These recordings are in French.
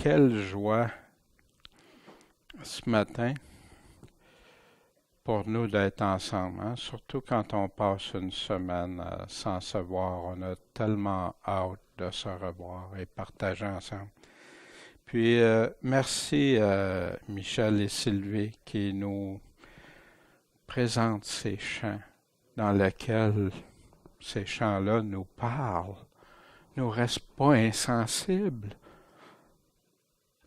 quelle joie ce matin pour nous d'être ensemble, hein? Surtout quand on passe une semaine sans se voir. On a tellement hâte de se revoir et partager ensemble. Puis, merci Michel et Sylvie qui nous présentent ces chants dans lesquels ces chants-là nous parlent, nous restent pas insensibles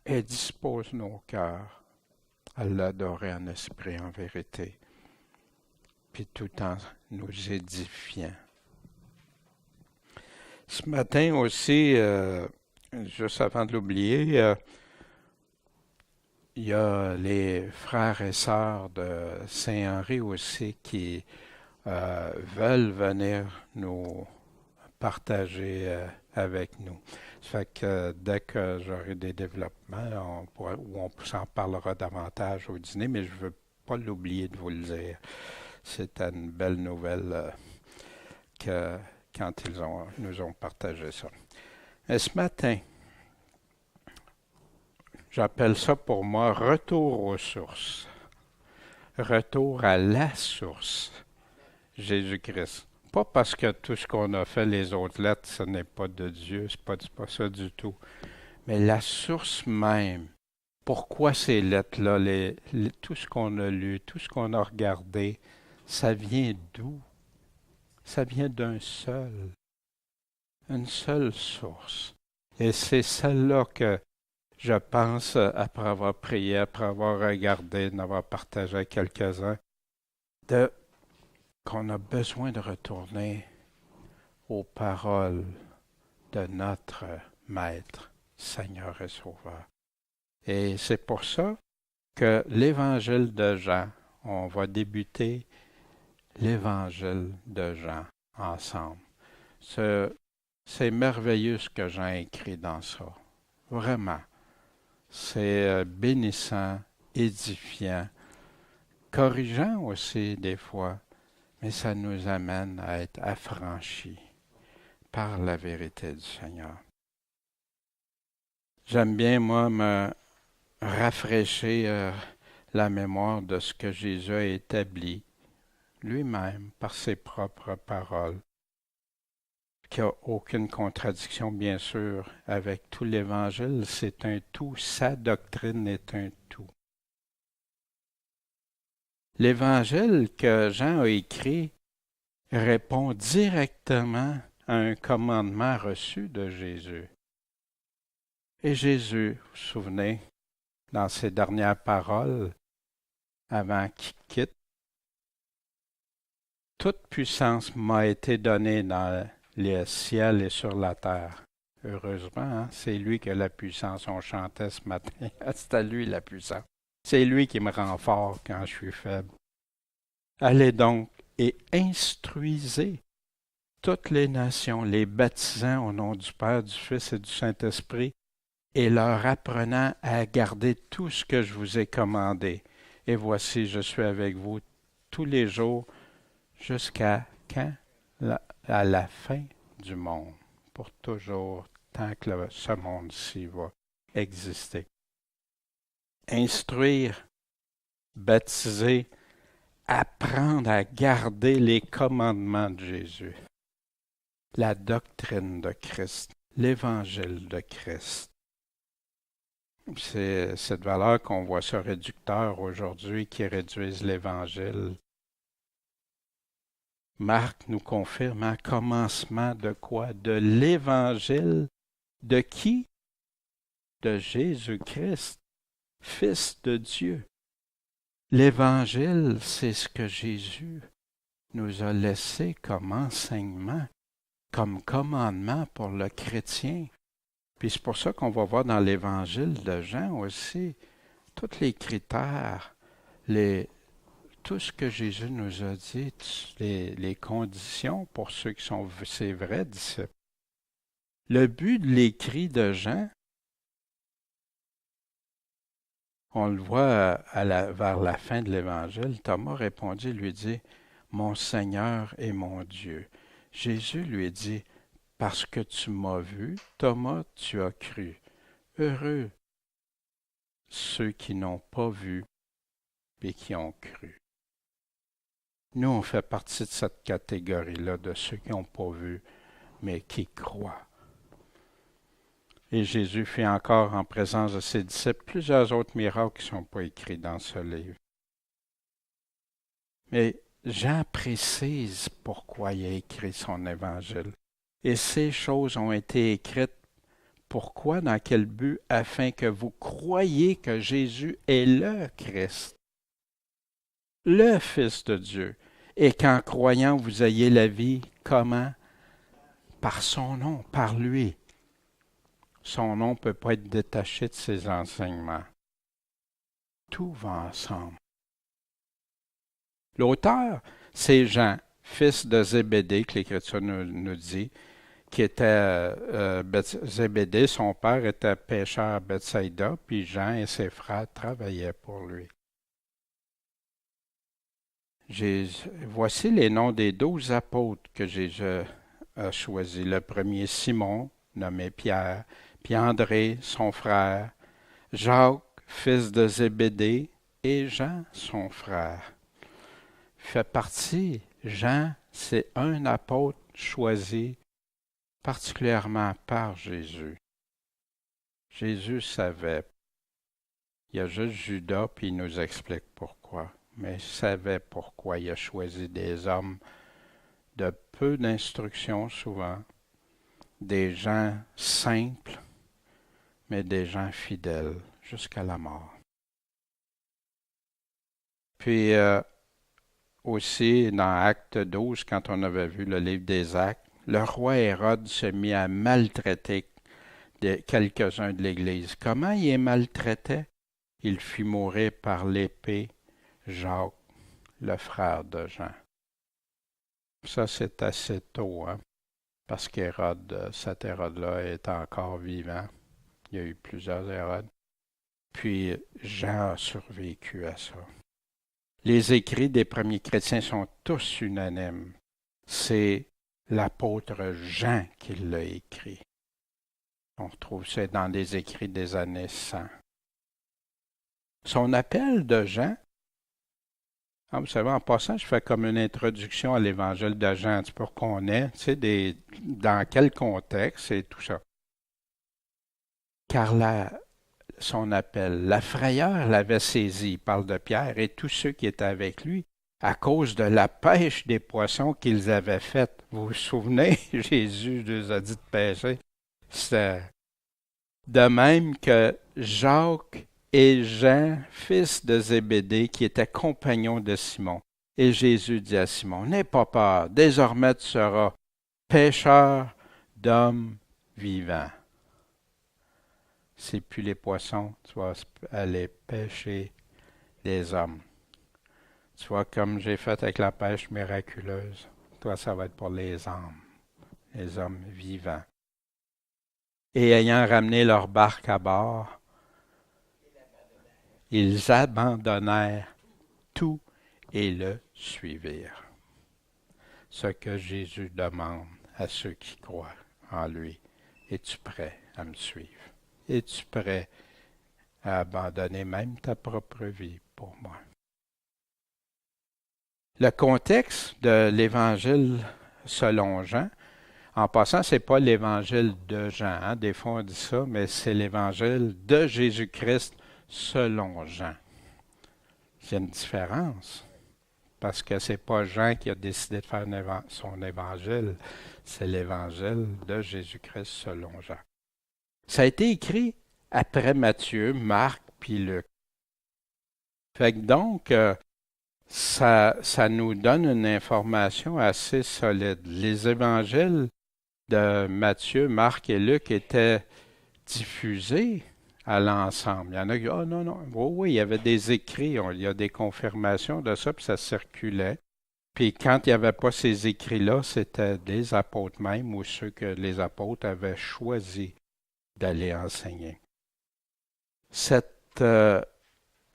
et disposent nos cœurs à l'adorer en esprit, en vérité, puis tout en nous édifiant. Ce matin aussi, juste avant de l'oublier, il y a les frères et sœurs de Saint-Henri aussi qui veulent venir nous partager avec nous. Ça fait que dès que j'aurai des développements, on s'en parlera davantage au dîner, mais je ne veux pas l'oublier de vous le dire. C'était une belle nouvelle que quand nous ont partagé ça. Et ce matin, j'appelle ça pour moi retour aux sources. Retour à la source, Jésus-Christ. Pas parce que tout ce qu'on a fait, les autres lettres, ce n'est pas de Dieu, c'est pas ça du tout. Mais la source même. Pourquoi ces lettres-là, tout ce qu'on a lu, tout ce qu'on a regardé, ça vient d'où? Ça vient une seule source. Et c'est celle-là que je pense, après avoir prié, après avoir regardé, d'avoir partagé avec quelques-uns, qu'on a besoin de retourner aux paroles de notre Maître, Seigneur et Sauveur. Et c'est pour ça que l'Évangile de Jean, on va débuter l'Évangile de Jean ensemble. C'est merveilleux ce que Jean a écrit dans ça. Vraiment. C'est bénissant, édifiant, corrigeant aussi des fois, mais ça nous amène à être affranchis par la vérité du Seigneur. J'aime bien, moi, me rafraîchir la mémoire de ce que Jésus a établi lui-même par ses propres paroles, qu'il n'y a aucune contradiction, bien sûr, avec tout l'Évangile. C'est un tout, sa doctrine est un tout. L'Évangile que Jean a écrit répond directement à un commandement reçu de Jésus. Et Jésus, vous vous souvenez, dans ses dernières paroles, avant qu'il quitte, toute puissance m'a été donnée dans les ciels et sur la terre. Heureusement, hein? C'est lui qui a la puissance. On chantait ce matin. C'est à lui la puissance. C'est lui qui me rend fort quand je suis faible. Allez donc et instruisez toutes les nations, les baptisant au nom du Père, du Fils et du Saint-Esprit, et leur apprenant à garder tout ce que je vous ai commandé. Et voici, je suis avec vous tous les jours jusqu'à quand? À la fin du monde, pour toujours, tant que ce monde-ci va exister. Instruire, baptiser, apprendre à garder les commandements de Jésus, la doctrine de Christ, l'évangile de Christ. C'est cette valeur qu'on voit ça réducteur aujourd'hui qui réduisent l'Évangile. Marc nous confirme un commencement de quoi? De l'Évangile de qui? De Jésus-Christ, Fils de Dieu. L'Évangile, c'est ce que Jésus nous a laissé comme enseignement, comme commandement pour le chrétien. Puis c'est pour ça qu'on va voir dans l'Évangile de Jean aussi tous les critères, tout ce que Jésus nous a dit, les conditions pour ceux qui sont ses vrais disciples. Le but de l'écrit de Jean, on le voit vers la fin de l'Évangile, Thomas répondit, lui dit, « Mon Seigneur et mon Dieu. » Jésus lui dit, « Parce que tu m'as vu, Thomas, tu as cru. Heureux ceux qui n'ont pas vu et qui ont cru. Nous, on fait partie de cette catégorie-là, de ceux qui n'ont pas vu, mais qui croient. Et Jésus fait encore en présence de ses disciples plusieurs autres miracles qui ne sont pas écrits dans ce livre. Mais Jean précise pourquoi il a écrit son évangile. Et ces choses ont été écrites pourquoi, dans quel but, afin que vous croyiez que Jésus est le Christ, le Fils de Dieu, et qu'en croyant vous ayez la vie, comment? Par son nom, par lui. Son nom ne peut pas être détaché de ses enseignements. Tout va ensemble. L'auteur, c'est Jean, fils de Zébédée, que l'Écriture nous dit, qui était Zébédée, son père était pêcheur à Bethsaïda, puis Jean et ses frères travaillaient pour lui. Voici les noms des 12 apôtres que Jésus a choisis. Le premier, Simon, nommé Pierre, puis André, son frère, Jacques, fils de Zébédée, et Jean, son frère. Fait partie, Jean, c'est un apôtre choisi particulièrement par Jésus. Jésus savait. Il y a juste Judas, puis il nous explique pourquoi. Mais il savait pourquoi il a choisi des hommes de peu d'instruction souvent, des gens simples, mais des gens fidèles jusqu'à la mort. Puis aussi dans Acte 12, quand on avait vu le livre des Actes, le roi Hérode se mit à maltraiter quelques-uns de l'Église. Comment il est maltraité? Il fit mourir par l'épée Jacques, le frère de Jean. Ça, c'est assez tôt, hein? Parce qu'Hérode, cet Hérode-là est encore vivant. Il y a eu plusieurs Hérodes. Puis Jean a survécu à ça. Les écrits des premiers chrétiens sont tous unanimes. C'est l'apôtre Jean qui l'a écrit. On retrouve ça dans des écrits des années 100. Son appel de Jean, vous savez, en passant, je fais comme une introduction à l'évangile de Jean, pour qu'on ait, dans quel contexte et tout ça. Car son appel, la frayeur l'avait saisi, il parle de Pierre et tous ceux qui étaient avec lui, à cause de la pêche des poissons qu'ils avaient faite. Vous vous souvenez, Jésus nous a dit de pêcher. C'est de même que Jacques et Jean, fils de Zébédée, qui étaient compagnons de Simon. Et Jésus dit à Simon, n'aie pas peur, désormais tu seras pêcheur d'hommes vivants. C'est plus les poissons, tu vas aller pêcher des hommes. Tu vois, comme j'ai fait avec la pêche miraculeuse, toi, ça va être pour les hommes vivants. Et ayant ramené leur barque à bord, ils abandonnèrent tout et le suivirent. Ce que Jésus demande à ceux qui croient en lui. Es-tu prêt à me suivre? Es-tu prêt à abandonner même ta propre vie pour moi? Le contexte de l'Évangile selon Jean, en passant, ce n'est pas l'Évangile de Jean, hein? Des fois on dit ça, mais c'est l'Évangile de Jésus-Christ selon Jean. Il y a une différence, parce que ce n'est pas Jean qui a décidé de faire son Évangile, c'est l'Évangile de Jésus-Christ selon Jean. Ça a été écrit après Matthieu, Marc, puis Luc. Fait que donc, ça nous donne une information assez solide. Les évangiles de Matthieu, Marc et Luc étaient diffusés à l'ensemble. Il y en a qui disent, oh non, non, oui, il y avait des écrits, il y a des confirmations de ça, puis ça circulait. Puis quand il n'y avait pas ces écrits-là, c'était des apôtres même, ou ceux que les apôtres avaient choisi d'aller enseigner.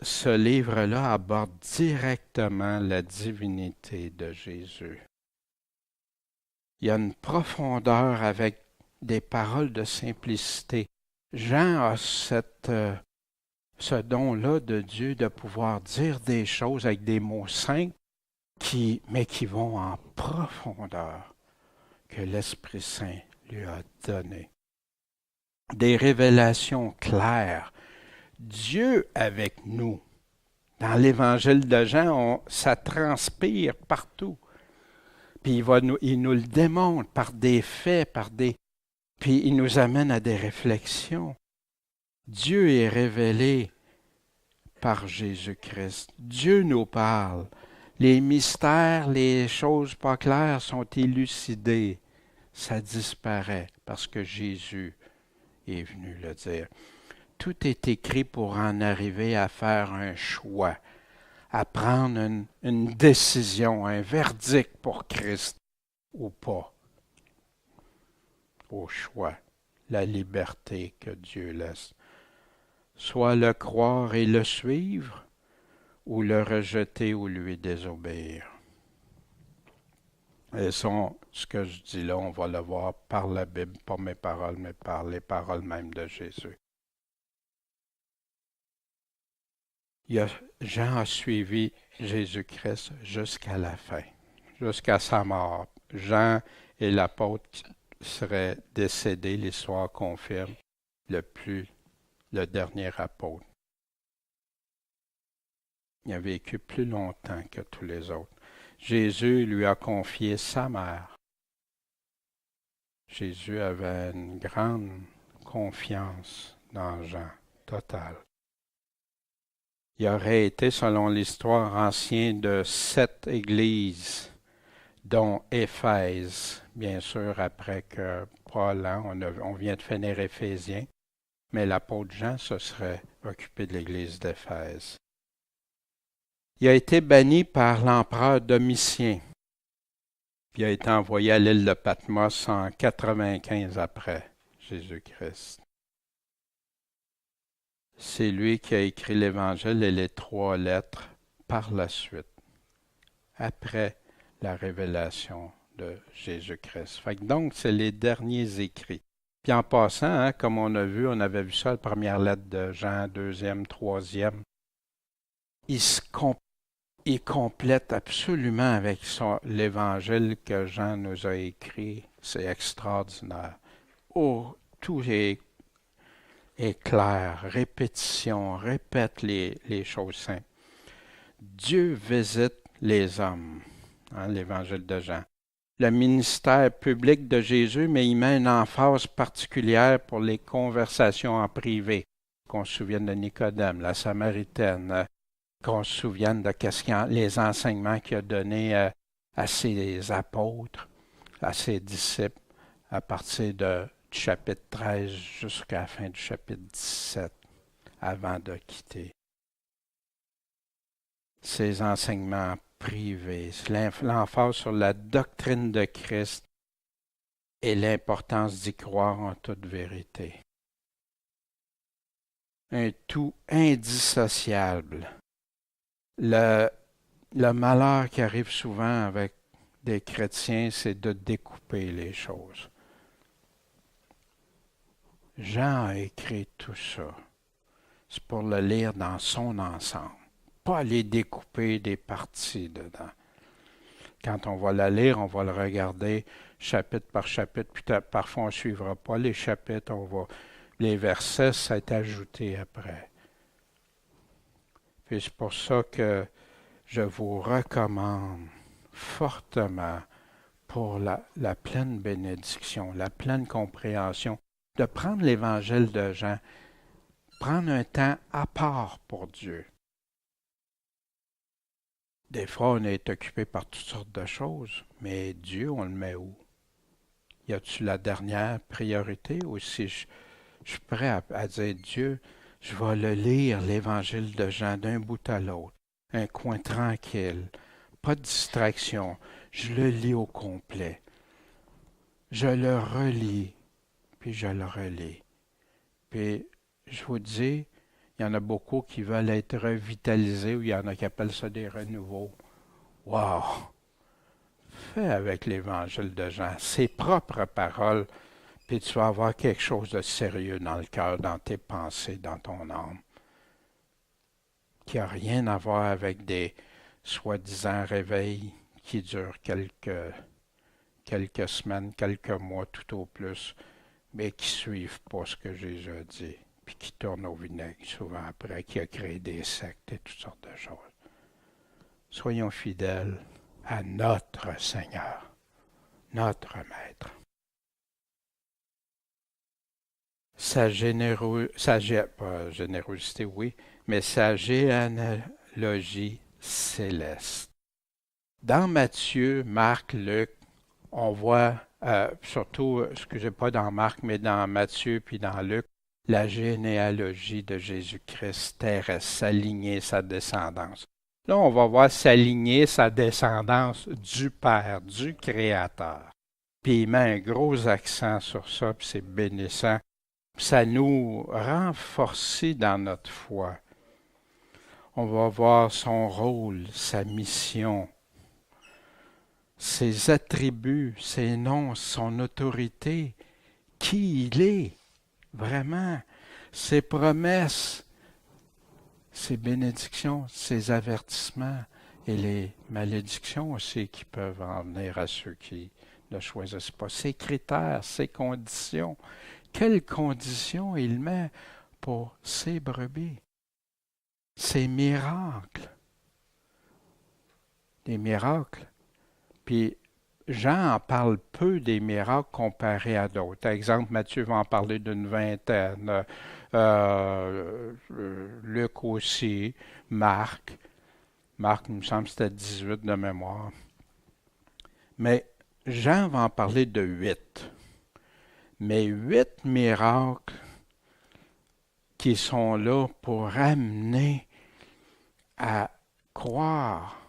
Ce livre-là aborde directement la divinité de Jésus. Il y a une profondeur avec des paroles de simplicité. Jean a ce don-là de Dieu de pouvoir dire des choses avec des mots simples, mais qui vont en profondeur, que l'Esprit Saint lui a donné. Des révélations claires. Dieu avec nous. Dans l'Évangile de Jean, ça transpire partout. Puis il nous le démontre par des faits, puis il nous amène à des réflexions. Dieu est révélé par Jésus-Christ. Dieu nous parle. Les mystères, les choses pas claires sont élucidées. Ça disparaît parce que Jésus est venu le dire. Tout est écrit pour en arriver à faire un choix, à prendre une décision, un verdict pour Christ ou pas. Au choix, la liberté que Dieu laisse. Soit le croire et le suivre, ou le rejeter ou lui désobéir. Et ce que je dis là, on va le voir par la Bible, pas mes paroles, mais par les paroles même de Jésus. Jean a suivi Jésus-Christ jusqu'à la fin, jusqu'à sa mort. Jean est l'apôtre qui serait décédé, l'histoire confirme, le dernier apôtre. Il a vécu plus longtemps que tous les autres. Jésus lui a confié sa mère. Jésus avait une grande confiance dans Jean, totale. Il aurait été, selon l'histoire ancienne, de 7 églises, dont Éphèse, bien sûr, après que Paul, on vient de finir Éphésiens, mais l'apôtre Jean se serait occupé de l'église d'Éphèse. Il a été banni par l'empereur Domitien. Puis il a été envoyé à l'île de Patmos en 95 après Jésus-Christ. C'est lui qui a écrit l'Évangile et les 3 lettres par la suite, après la révélation de Jésus-Christ. Fait que donc, c'est les derniers écrits. Puis en passant, comme on avait vu ça, la première lettre de Jean, deuxième, troisième, il complète absolument avec l'Évangile que Jean nous a écrit. C'est extraordinaire. Oh, tout est clair, répétition, répète les choses simples. Dieu visite les hommes, l'Évangile de Jean. Le ministère public de Jésus, mais il met une emphase particulière pour les conversations en privé. Qu'on se souvienne de Nicodème, la Samaritaine, qu'on se souvienne de les enseignements qu'il a donnés à ses apôtres, à ses disciples, à partir du chapitre 13 jusqu'à la fin du chapitre 17, avant de quitter. Ces enseignements privés, l'emphase sur la doctrine de Christ et l'importance d'y croire en toute vérité. Un tout indissociable. Le malheur qui arrive souvent avec des chrétiens, c'est de découper les choses. Jean a écrit tout ça. C'est pour le lire dans son ensemble. Pas les découper des parties dedans. Quand on va la lire, on va le regarder chapitre par chapitre, puis parfois on ne suivra pas les chapitres, les versets, ça est ajouté après. Puis c'est pour ça que je vous recommande fortement pour la pleine bénédiction, la pleine compréhension, de prendre l'Évangile de Jean, prendre un temps à part pour Dieu. Des fois, on est occupé par toutes sortes de choses, mais Dieu, on le met où? Y a-tu la dernière priorité ou si je suis prêt à dire Dieu, je vais le lire, l'Évangile de Jean, d'un bout à l'autre, un coin tranquille, pas de distraction, je le lis au complet. Je le relis, puis je le relis. Puis, je vous dis, il y en a beaucoup qui veulent être revitalisés ou il y en a qui appellent ça des renouveaux. Wow! Fais avec l'Évangile de Jean ses propres paroles, puis tu vas avoir quelque chose de sérieux dans le cœur, dans tes pensées, dans ton âme. qui n'a rien à voir avec des soi-disant réveils qui durent quelques semaines, quelques mois tout au plus, mais qui ne suivent pas ce que Jésus a dit, puis qui tournent au vinaigre souvent après, qui a créé des sectes et toutes sortes de choses. Soyons fidèles à notre Seigneur, notre Maître. Pas générosité, oui, mais sa généalogie céleste. Dans Matthieu, Marc, Luc, on voit, surtout, excusez pas dans Marc, mais dans Matthieu puis dans Luc, la généalogie de Jésus-Christ terrestre, s'aligner sa descendance. Là, on va voir s'aligner sa descendance du Père, du Créateur. Puis il met un gros accent sur ça, puis c'est bénissant. Ça nous renforce dans notre foi. On va voir son rôle, sa mission, ses attributs, ses noms, son autorité, qui il est, vraiment, ses promesses, ses bénédictions, ses avertissements et les malédictions aussi qui peuvent en venir à ceux qui ne choisissent pas. Ses critères, ses conditions. Quelles conditions il met pour ses brebis? Ses miracles. Des miracles. Puis Jean en parle peu des miracles comparés à d'autres. Par exemple, Matthieu va en parler d'une vingtaine, Luc aussi, Marc. Marc, il me semble que c'était 18 de mémoire. Mais Jean va en parler de 8. Mais 8 miracles qui sont là pour amener à croire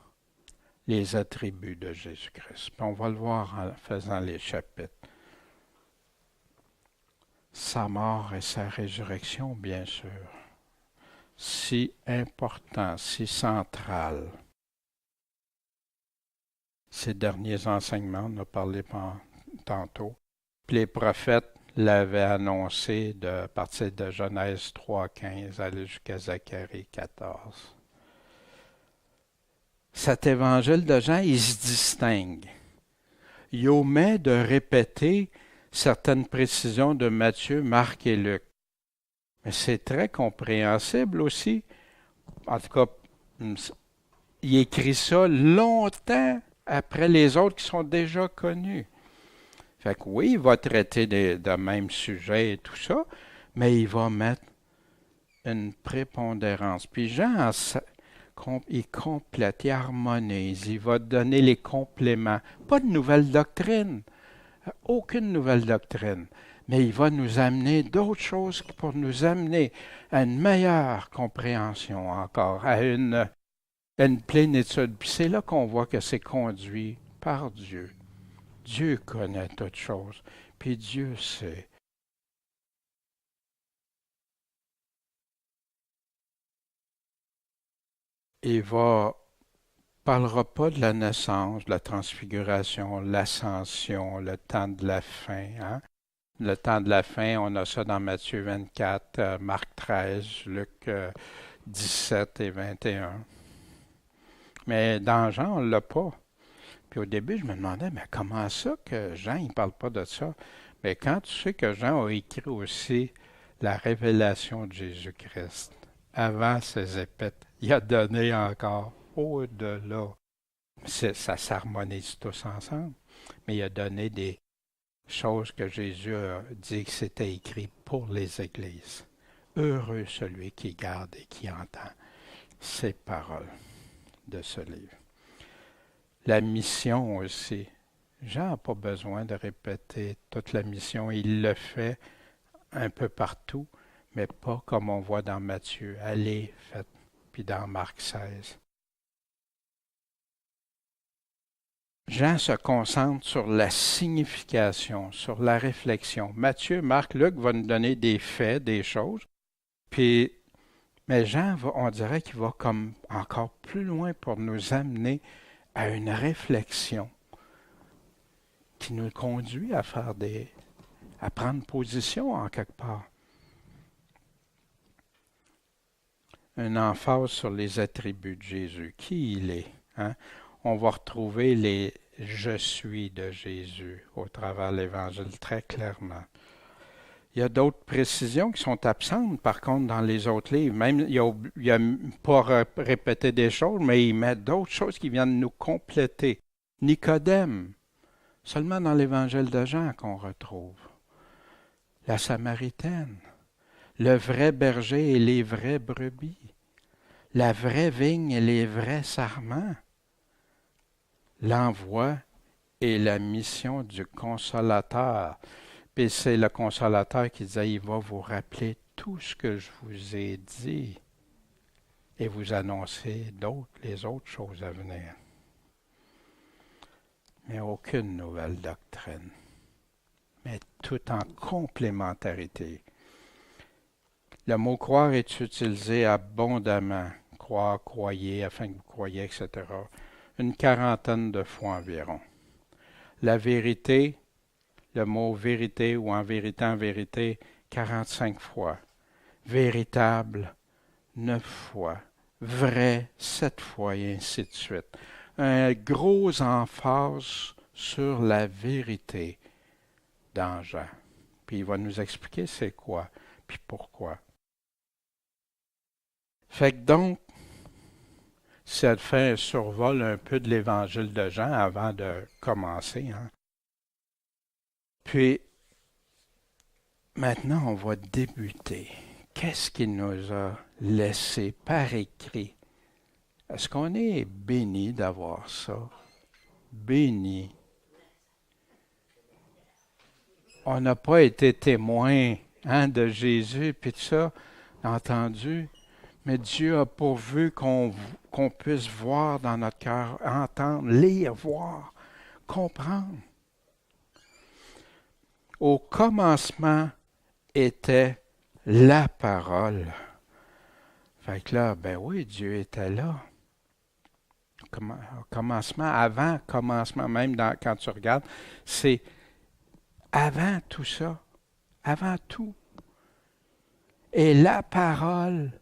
les attributs de Jésus-Christ. Puis on va le voir en faisant les chapitres. Sa mort et sa résurrection, bien sûr. Si important, si central. Ces derniers enseignements, on en a parlé tantôt. Puis les prophètes l'avaient annoncé à partir de Genèse 3,15 aller jusqu'à Zacharie 14. Cet évangile de Jean, il se distingue. Il omet de répéter certaines précisions de Matthieu, Marc et Luc. Mais c'est très compréhensible aussi. En tout cas, il écrit ça longtemps après les autres qui sont déjà connus. Fait que oui, il va traiter de même sujet et tout ça, mais il va mettre une prépondérance. Puis Jean, il complète, il harmonise, il va donner les compléments. Pas de nouvelle doctrine, aucune nouvelle doctrine, mais il va nous amener d'autres choses pour nous amener à une meilleure compréhension encore, à une plénitude. Puis c'est là qu'on voit que c'est conduit par Dieu. Dieu connaît toutes choses, puis Dieu sait. Il parlera pas de la naissance, de la transfiguration, l'ascension, le temps de la fin. Hein? Le temps de la fin, on a ça dans Matthieu 24, Marc 13, Luc 17 et 21. Mais dans Jean, on ne l'a pas. Puis au début, je me demandais, mais comment ça que Jean, il ne parle pas de ça? Mais quand tu sais que Jean a écrit aussi la révélation de Jésus-Christ avant ses épîtres, il a donné encore au-delà. Ça s'harmonise tous ensemble, mais il a donné des choses que Jésus a dit que c'était écrit pour les églises. Heureux celui qui garde et qui entend ces paroles de ce livre. La mission aussi. Jean n'a pas besoin de répéter toute la mission. Il le fait un peu partout, mais pas comme on voit dans Matthieu. Allez, faites, puis dans Marc 16. Jean se concentre sur la signification, sur la réflexion. Matthieu, Marc, Luc vont nous donner des faits, des choses. Mais Jean, on dirait qu'il va comme encore plus loin pour nous amener à une réflexion qui nous conduit à prendre position en quelque part. une emphase sur les attributs de Jésus, qui il est. Hein? On va retrouver les « je suis » de Jésus au travers de l'Évangile très clairement. Il y a d'autres précisions qui sont absentes, par contre, dans les autres livres. Même, il a pas répété des choses, mais il met d'autres choses qui viennent nous compléter. Nicodème, seulement dans l'Évangile de Jean qu'on retrouve. La Samaritaine, le vrai berger et les vraies brebis, la vraie vigne et les vrais sarments, l'envoi et la mission du Consolateur. Puis c'est le Consolateur qui disait, il va vous rappeler tout ce que je vous ai dit et vous annoncer les autres choses à venir. Mais aucune nouvelle doctrine, mais tout en complémentarité. Le mot croire est utilisé abondamment. Croire, croyez, afin que vous croyiez, etc. Une quarantaine de fois environ. La vérité, le mot vérité ou en vérité, 45 fois. Véritable, 9 fois. Vrai, 7 fois, et ainsi de suite. Un gros emphase sur la vérité dans Jean. Puis il va nous expliquer c'est quoi, puis pourquoi. Fait que donc, ça fait un survol un peu de l'Évangile de Jean avant de commencer. Hein. Puis, maintenant, on va débuter. Qu'est-ce qu'il nous a laissé par écrit? Est-ce qu'on est béni d'avoir ça? Béni. On n'a pas été témoin de Jésus, puis tout ça, entendu. Mais Dieu a pourvu qu'on puisse voir dans notre cœur, entendre, lire, voir, comprendre. Au commencement était la parole. Fait que là, ben oui, Dieu était là. Au commencement, avant commencement, même quand tu regardes, c'est avant tout ça, avant tout. Et la parole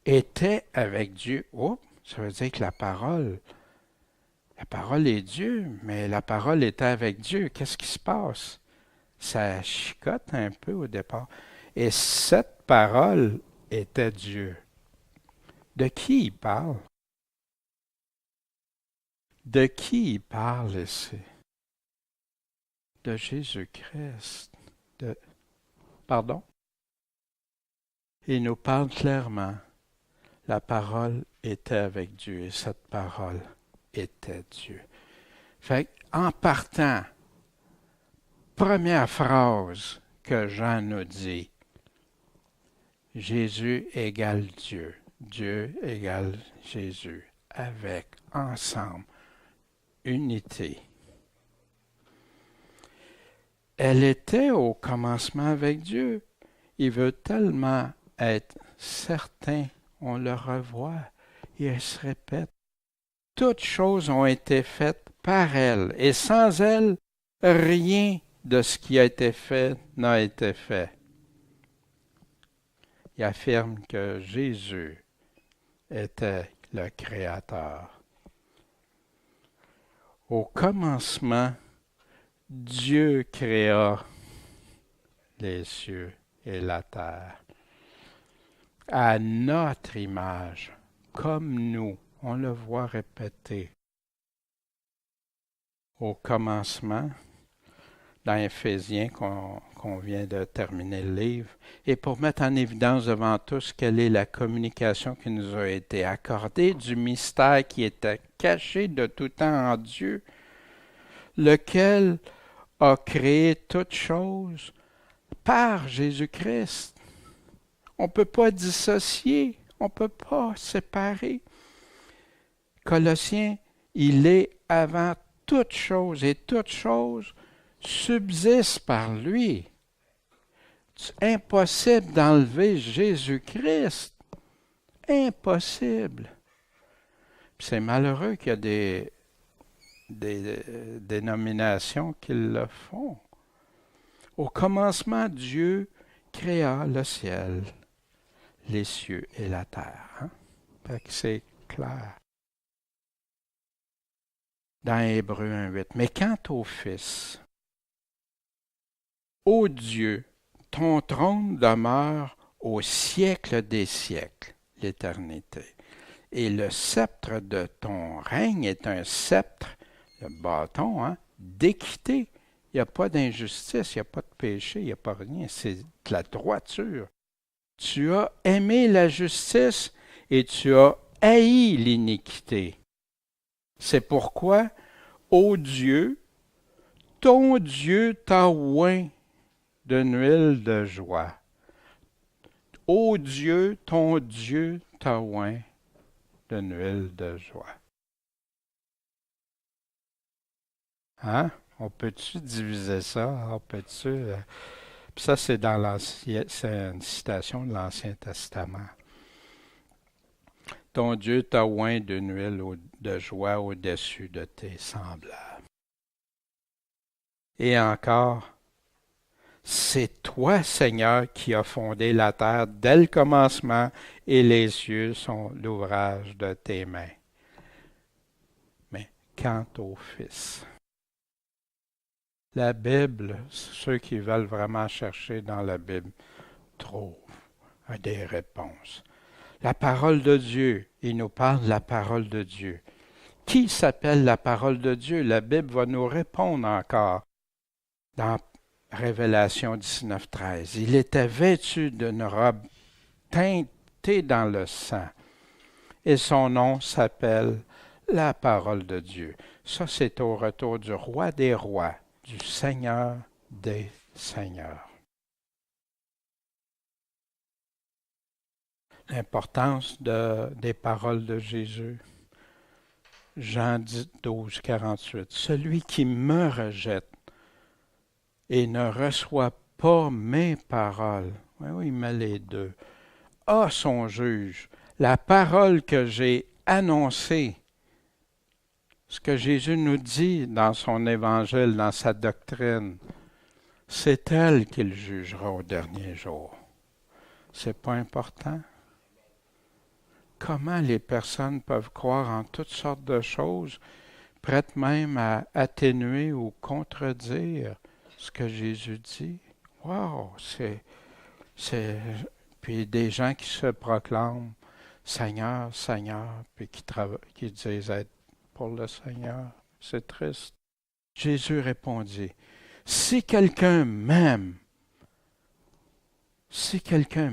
était avec Dieu. Oh, ça veut dire que la parole est Dieu, mais la parole était avec Dieu. Qu'est-ce qui se passe? Ça chicote un peu au départ. Et cette parole était Dieu. De qui il parle? De qui il parle ici? De Jésus-Christ. Pardon? Il nous parle clairement. La parole était avec Dieu et cette parole était Dieu. Fait en partant, première phrase que Jean nous dit, Jésus égale Dieu, Dieu égale Jésus, avec, ensemble, unité. Elle était au commencement avec Dieu. Il veut tellement être certain. On le revoit et elle se répète. Toutes choses ont été faites par elle et sans elle, rien de ce qui a été fait n'a été fait. Il affirme que Jésus était le Créateur. Au commencement, Dieu créa les cieux et la terre. À notre image, comme nous, on le voit répéter. Au commencement, dans Éphésiens qu'on vient de terminer le livre, et pour mettre en évidence devant tous quelle est la communication qui nous a été accordée du mystère qui était caché de tout temps en Dieu, lequel a créé toutes choses par Jésus-Christ. On ne peut pas dissocier, on ne peut pas séparer. Colossiens, il est avant toute chose et toute chose subsiste par lui. C'est impossible d'enlever Jésus-Christ. Impossible. Puis c'est malheureux qu'il y a des dénominations qui le font. Au commencement, Dieu créa le ciel, les cieux et la terre. Hein? Fait que c'est clair. Dans Hébreux 1,8. Mais quant au Fils, ô Dieu, ton trône demeure au siècle des siècles, l'éternité. Et le sceptre de ton règne est un sceptre, le bâton, hein, d'équité. Il n'y a pas d'injustice, il n'y a pas de péché, il n'y a pas rien. C'est de la droiture. Tu as aimé la justice et tu as haï l'iniquité. C'est pourquoi, ô Dieu, ton Dieu t'a oint d'une huile de joie. Ô Dieu, ton Dieu t'a oint d'une huile de joie. Hein? On peut-tu diviser ça? On peut-tu... Puis ça, c'est dans l'Ancien... C'est une citation de l'Ancien Testament. Ton Dieu t'a oint d'une huile de joie au-dessus de tes semblables. Et encore, c'est toi, Seigneur, qui as fondé la terre dès le commencement, et les cieux sont l'ouvrage de tes mains. Mais quant au Fils, la Bible, ceux qui veulent vraiment chercher dans la Bible, trouvent des réponses. La parole de Dieu, il nous parle de la parole de Dieu. Qui s'appelle la parole de Dieu? La Bible va nous répondre encore dans Révélation 19:13. Il était vêtu d'une robe teintée dans le sang, et son nom s'appelle la parole de Dieu. Ça, c'est au retour du roi des rois, du Seigneur des seigneurs. L'importance des paroles de Jésus. Jean 12:48. Celui qui me rejette et ne reçoit pas mes paroles, oui, il met les deux, a son juge. La parole que j'ai annoncée, ce que Jésus nous dit dans son évangile, dans sa doctrine, c'est elle qu'il jugera au dernier jour. C'est pas important? Comment les personnes peuvent croire en toutes sortes de choses, prêtes même à atténuer ou contredire ce que Jésus dit? Wow! Puis des gens qui se proclament Seigneur, Seigneur, puis qui disent être pour le Seigneur. C'est triste. Jésus répondit, si quelqu'un m'aime, si quelqu'un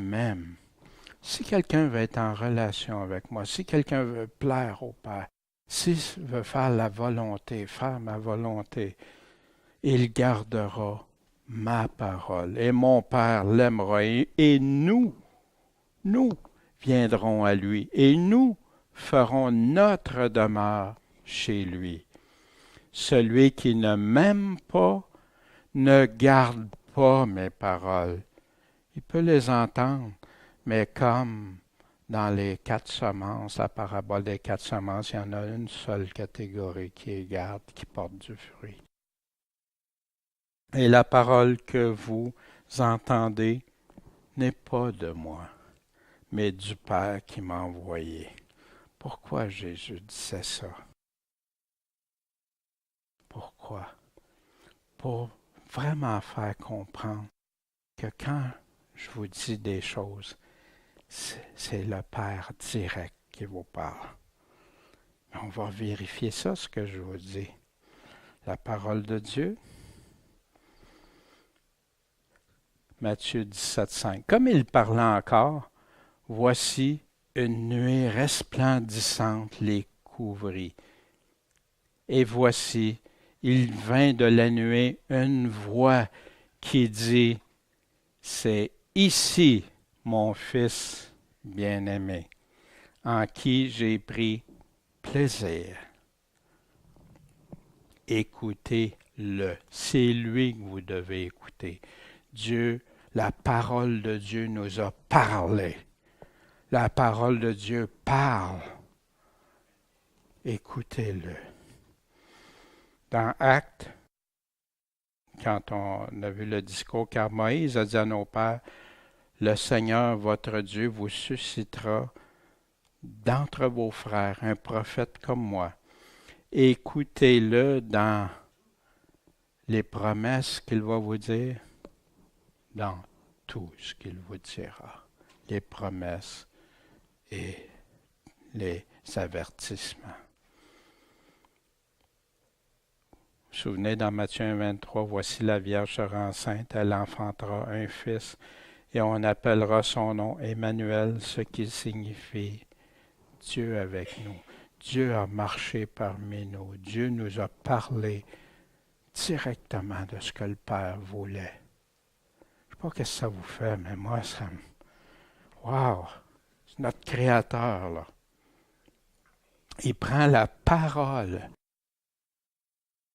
veut être en relation avec moi, si quelqu'un veut plaire au Père, s'il veut faire ma volonté, il gardera ma parole. Et mon Père l'aimera. Et nous viendrons à lui. Et nous ferons notre demeure chez lui. Celui qui ne m'aime pas ne garde pas mes paroles. Il peut les entendre, mais comme dans les 4 semences, la parabole des 4 semences, il y en a une seule catégorie qui est garde, qui porte du fruit. Et la parole que vous entendez n'est pas de moi, mais du Père qui m'a envoyé. Pourquoi Jésus disait ça? Pourquoi? Pour vraiment faire comprendre que quand je vous dis des choses, c'est le Père direct qui vous parle. Mais on va vérifier ça, ce que je vous dis. La parole de Dieu. Matthieu 17:5. Comme il parlait encore, voici une nuée resplendissante les couvrit. Et voici, il vint de la nuée une voix qui dit, c'est ici mon Fils bien-aimé, en qui j'ai pris plaisir. Écoutez-le. C'est lui que vous devez écouter. Dieu, la parole de Dieu nous a parlé. La parole de Dieu parle. Écoutez-le. Dans Actes, quand on a vu le discours, car Moïse a dit à nos pères, le Seigneur votre Dieu vous suscitera d'entre vos frères un prophète comme moi. Écoutez-le dans les promesses qu'il va vous dire, dans tout ce qu'il vous dira, les promesses et les avertissements. Vous vous souvenez dans Matthieu 23, voici la Vierge sera enceinte, elle enfantera un fils, et on appellera son nom Emmanuel, ce qui signifie Dieu avec nous. Dieu a marché parmi nous. Dieu nous a parlé directement de ce que le Père voulait. Je ne sais pas ce que ça vous fait, mais moi, ça me... Wow! C'est notre Créateur, là. Il prend la parole.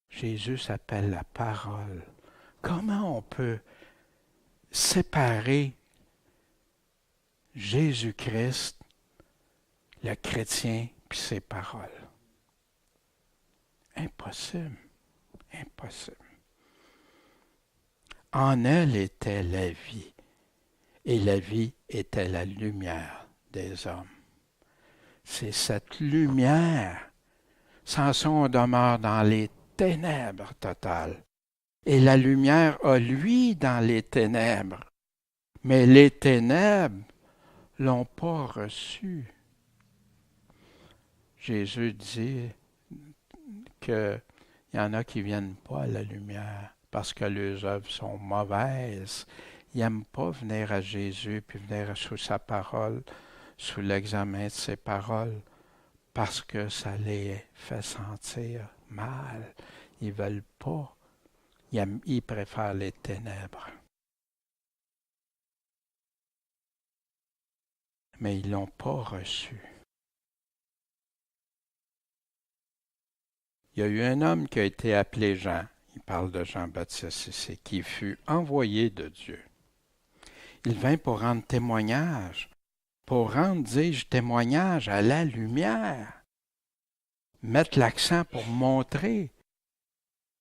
Jésus s'appelle la parole. Comment on peut séparer Jésus-Christ, le chrétien, puis ses paroles? Impossible. Impossible. En elle était la vie, et la vie était la lumière des hommes. C'est cette lumière. Samson on demeure dans les ténèbres totales. Et la lumière a lui dans les ténèbres. Mais les ténèbres l'ont pas reçu. Jésus dit qu'il y en a qui ne viennent pas à la lumière parce que leurs œuvres sont mauvaises. Ils n'aiment pas venir à Jésus puis venir sous sa parole, sous l'examen de ses paroles, parce que ça les fait sentir mal. Ils ne veulent pas. Ils préfèrent les ténèbres. Mais ils ne l'ont pas reçu. Il y a eu un homme qui a été appelé Jean, il parle de Jean-Baptiste ici, qui fut envoyé de Dieu. Il vint pour rendre témoignage, pour rendre, dis-je, témoignage à la lumière. Mettre l'accent pour montrer.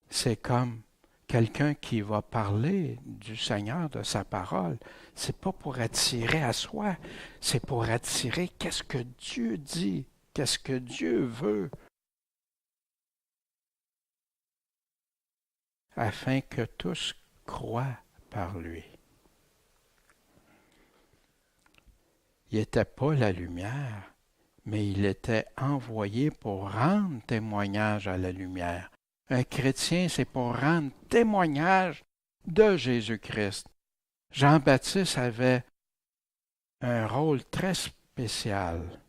C'est comme quelqu'un qui va parler du Seigneur, de sa parole. C'est pas pour attirer à soi, c'est pour attirer qu'est-ce que Dieu dit, qu'est-ce que Dieu veut. Afin que tous croient par lui. Il n'était pas la lumière, mais il était envoyé pour rendre témoignage à la lumière. Un chrétien, c'est pour rendre témoignage de Jésus-Christ. Jean-Baptiste avait un rôle très spécial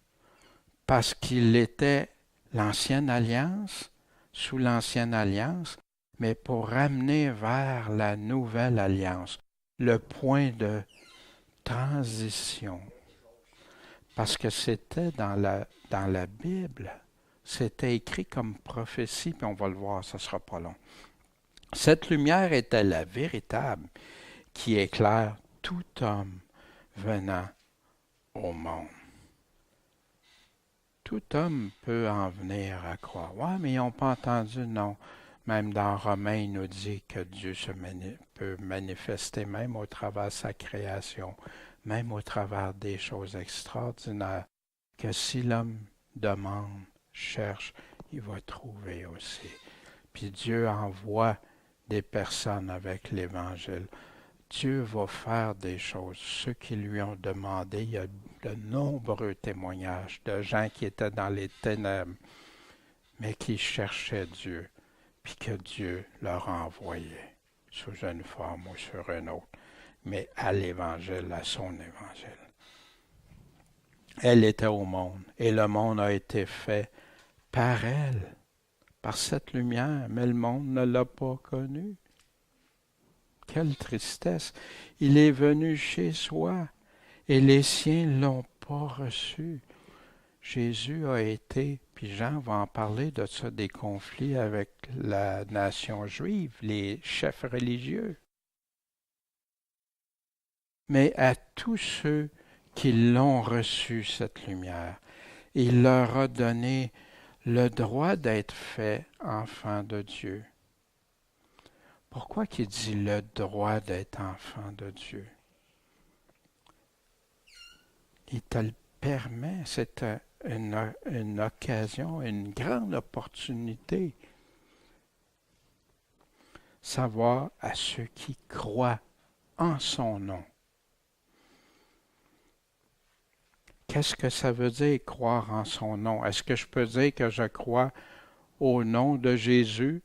parce qu'il était l'ancienne alliance, sous l'ancienne alliance, mais pour ramener vers la nouvelle alliance, le point de transition. Parce que c'était dans la Bible, c'était écrit comme prophétie, puis on va le voir, ça ne sera pas long. Cette lumière était la véritable qui éclaire tout homme venant au monde. Tout homme peut en venir à croire. Ouais, mais ils n'ont pas entendu, non. Même dans Romains, il nous dit que Dieu peut manifester même au travers de sa création, même au travers des choses extraordinaires, que si l'homme demande, cherche, il va trouver aussi. Puis Dieu envoie des personnes avec l'Évangile. Dieu va faire des choses. Ceux qui lui ont demandé, il y a de nombreux témoignages de gens qui étaient dans les ténèbres, mais qui cherchaient Dieu, puis que Dieu leur a envoyé sous une forme ou sur une autre, mais à l'Évangile, à son Évangile. Elle était au monde, et le monde a été fait par elle, par cette lumière, mais le monde ne l'a pas connue. Quelle tristesse! Il est venu chez soi, et les siens ne l'ont pas reçu. Jésus a été, puis Jean va en parler de ça, des conflits avec la nation juive, les chefs religieux. Mais à tous ceux qui l'ont reçu, cette lumière, il leur a donné le droit d'être faits enfants de Dieu. Pourquoi qu'il dit le droit d'être enfant de Dieu? Il te le permet. C'est une occasion, une grande opportunité. Savoir à ceux qui croient en son nom. Qu'est-ce que ça veut dire croire en son nom? Est-ce que je peux dire que je crois au nom de Jésus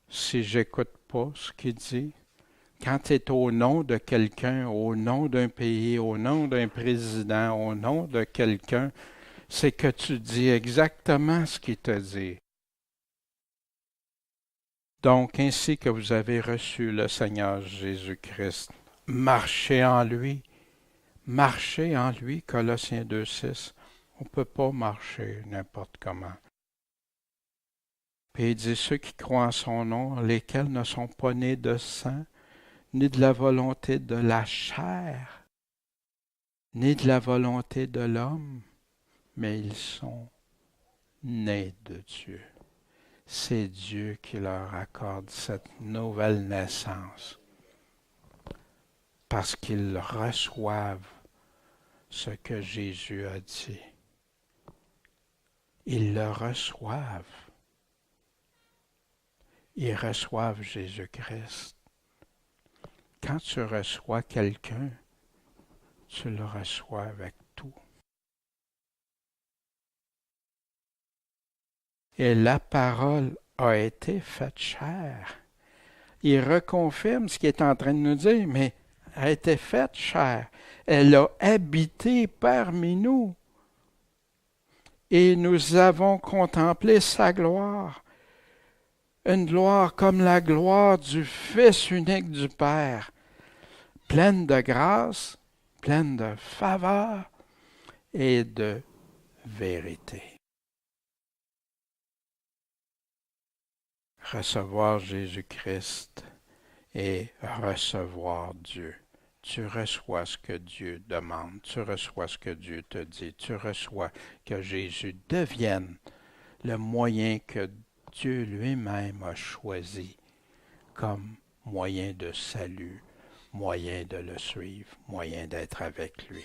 si j'écoute pas ce qu'il dit? Quand tu es au nom de quelqu'un, au nom d'un pays, au nom d'un président, au nom de quelqu'un, c'est que tu dis exactement ce qu'il te dit. Donc, ainsi que vous avez reçu le Seigneur Jésus-Christ, marchez en lui. Marchez en lui, Colossiens 2,6. On ne peut pas marcher n'importe comment. Puis il dit, ceux qui croient en son nom, lesquels ne sont pas nés de sang, ni de la volonté de la chair, ni de la volonté de l'homme, mais ils sont nés de Dieu. C'est Dieu qui leur accorde cette nouvelle naissance, parce qu'ils reçoivent ce que Jésus a dit. Ils le reçoivent. Ils reçoivent Jésus-Christ. Quand tu reçois quelqu'un, tu le reçois avec tout. Et la parole a été faite chair. Il reconfirme ce qu'il est en train de nous dire, mais elle a été faite chair. Elle a habité parmi nous. Et nous avons contemplé sa gloire. Une gloire comme la gloire du Fils unique du Père, pleine de grâce, pleine de faveur et de vérité. Recevoir Jésus-Christ et recevoir Dieu. Tu reçois ce que Dieu demande, tu reçois ce que Dieu te dit, tu reçois que Jésus devienne le moyen que Dieu lui-même a choisi comme moyen de salut, moyen de le suivre, moyen d'être avec lui.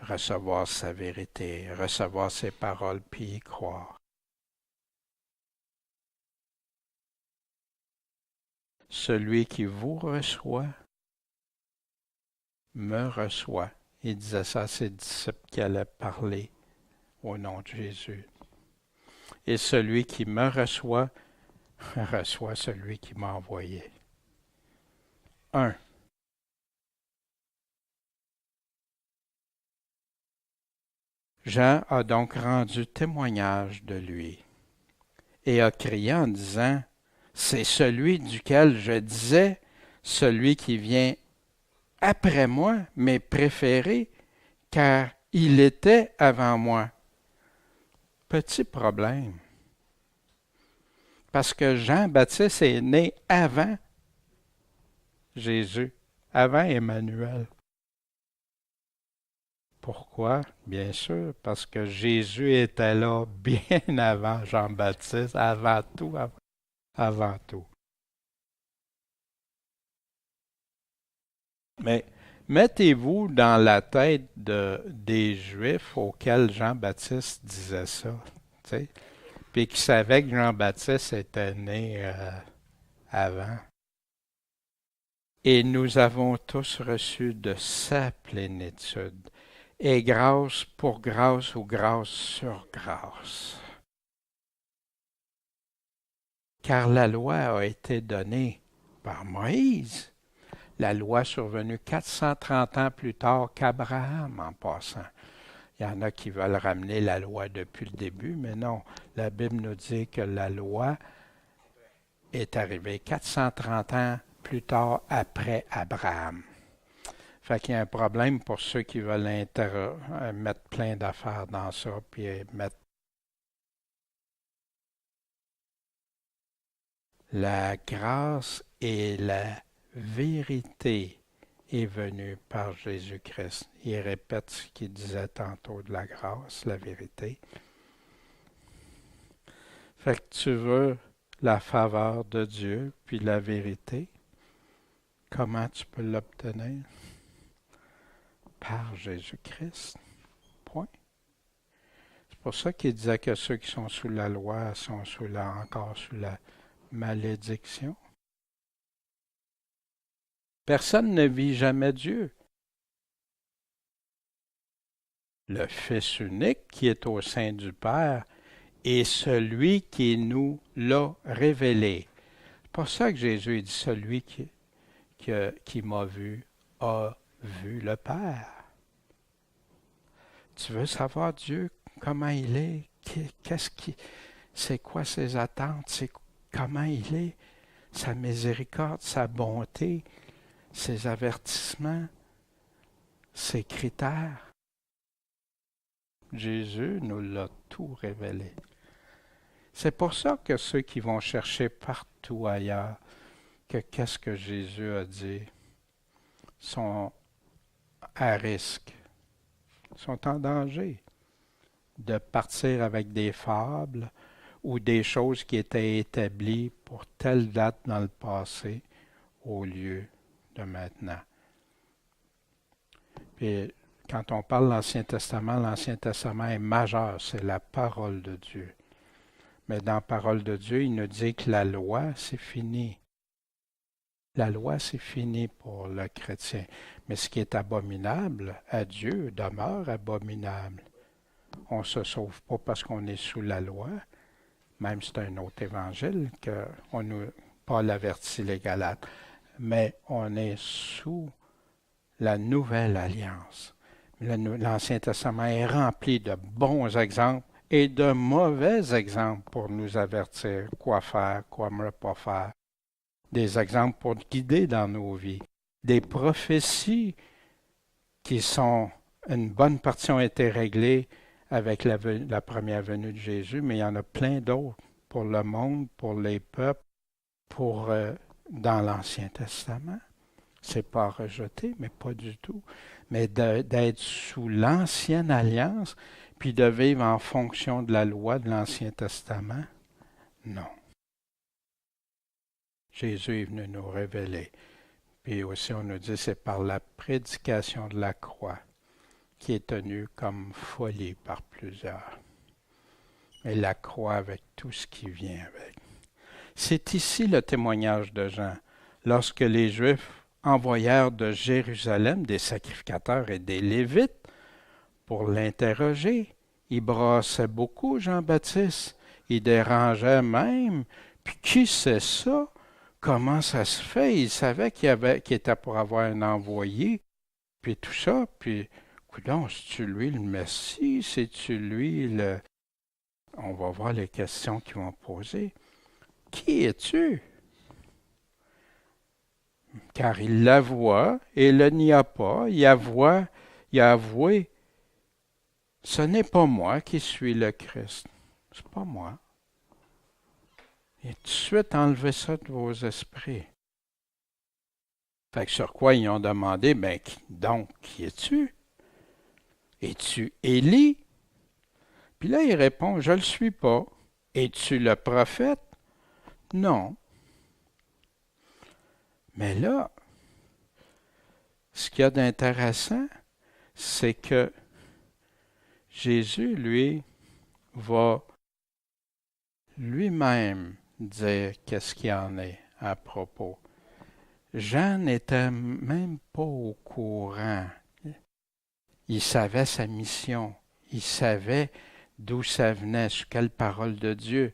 Recevoir sa vérité, recevoir ses paroles, puis y croire. Celui qui vous reçoit, me reçoit. Il disait ça à ses disciples qui allaient parler au nom de Jésus. Et celui qui me reçoit, reçoit celui qui m'a envoyé. 1. Jean a donc rendu témoignage de lui et a crié en disant, c'est celui duquel je disais, celui qui vient après moi, mais préféré, car il était avant moi. Petit problème. Parce que Jean-Baptiste est né avant Jésus, avant Emmanuel. Pourquoi? Bien sûr, parce que Jésus était là bien avant Jean-Baptiste, avant tout, avant tout. Mais mettez-vous dans la tête des Juifs auxquels Jean-Baptiste disait ça, tu sais, puis qui savaient que Jean-Baptiste était né avant. Et nous avons tous reçu de sa plénitude, et grâce pour grâce ou grâce sur grâce. Car la loi a été donnée par Moïse. La loi survenue 430 ans plus tard qu'Abraham, en passant. Il y en a qui veulent ramener la loi depuis le début, mais non. La Bible nous dit que la loi est arrivée 430 ans plus tard après Abraham. Fait qu'il y a un problème pour ceux qui veulent mettre plein d'affaires dans ça, puis mettre la grâce et la vérité est venue par Jésus-Christ. Il répète ce qu'il disait tantôt de la grâce, la vérité. Fait que tu veux la faveur de Dieu, puis la vérité. Comment tu peux l'obtenir? Par Jésus-Christ. Point. C'est pour ça qu'il disait que ceux qui sont sous la loi sont encore sous la malédiction. Personne ne vit jamais Dieu. Le Fils unique qui est au sein du Père est celui qui nous l'a révélé. C'est pour ça que Jésus dit celui qui m'a vu a vu le Père. Tu veux savoir Dieu, comment il est? C'est quoi ses attentes? Comment il est? Sa miséricorde, sa bonté, ses avertissements, ses critères. Jésus nous l'a tout révélé. C'est pour ça que ceux qui vont chercher partout ailleurs que qu'est-ce que Jésus a dit sont à risque, sont en danger de partir avec des fables ou des choses qui étaient établies pour telle date dans le passé au lieu de maintenant. Puis, quand on parle de l'Ancien Testament est majeur, c'est la parole de Dieu. Mais dans la parole de Dieu, il nous dit que la loi, c'est fini. La loi, c'est fini pour le chrétien. Mais ce qui est abominable à Dieu demeure abominable. On ne se sauve pas parce qu'on est sous la loi. Même c'est un autre évangile que Paul avertit les Galates. Mais on est sous la nouvelle alliance. L'Ancien Testament est rempli de bons exemples et de mauvais exemples pour nous avertir quoi faire, quoi ne pas faire. Des exemples pour guider dans nos vies. Des prophéties qui sont, une bonne partie ont été réglées avec la première venue de Jésus, mais il y en a plein d'autres pour le monde, pour les peuples, dans l'Ancien Testament. C'est pas rejeté, mais pas du tout. Mais d'être sous l'ancienne alliance, puis de vivre en fonction de la loi de l'Ancien Testament, non. Jésus est venu nous révéler. Puis aussi, on nous dit, c'est par la prédication de la croix qui est tenue comme folie par plusieurs. Et la croix avec tout ce qui vient avec. C'est ici le témoignage de Jean, lorsque les Juifs envoyèrent de Jérusalem des sacrificateurs et des Lévites pour l'interroger. Il brassait beaucoup, Jean-Baptiste. Il dérangeait même. Puis qui c'est ça? Comment ça se fait? Il savait qu'il était pour avoir un envoyé. Puis tout ça. Puis, coudonc, c'est-tu lui le Messie? C'est-tu lui le... On va voir les questions qu'ils vont poser. Qui es-tu? Car il l'avoua et le nia pas. Il a avoué, ce n'est pas moi qui suis le Christ. C'est pas moi. Et tout de suite enlevé ça de vos esprits. Fait que sur quoi ils ont demandé, donc, qui es-tu? Es-tu Élie? Puis là, il répond, je ne le suis pas. Es-tu le prophète? Non. Mais là, ce qu'il y a d'intéressant, c'est que Jésus, lui, va lui-même dire qu'est-ce qu'il en est à propos. Jean n'était même pas au courant. Il savait sa mission. Il savait d'où ça venait, sur quelle parole de Dieu.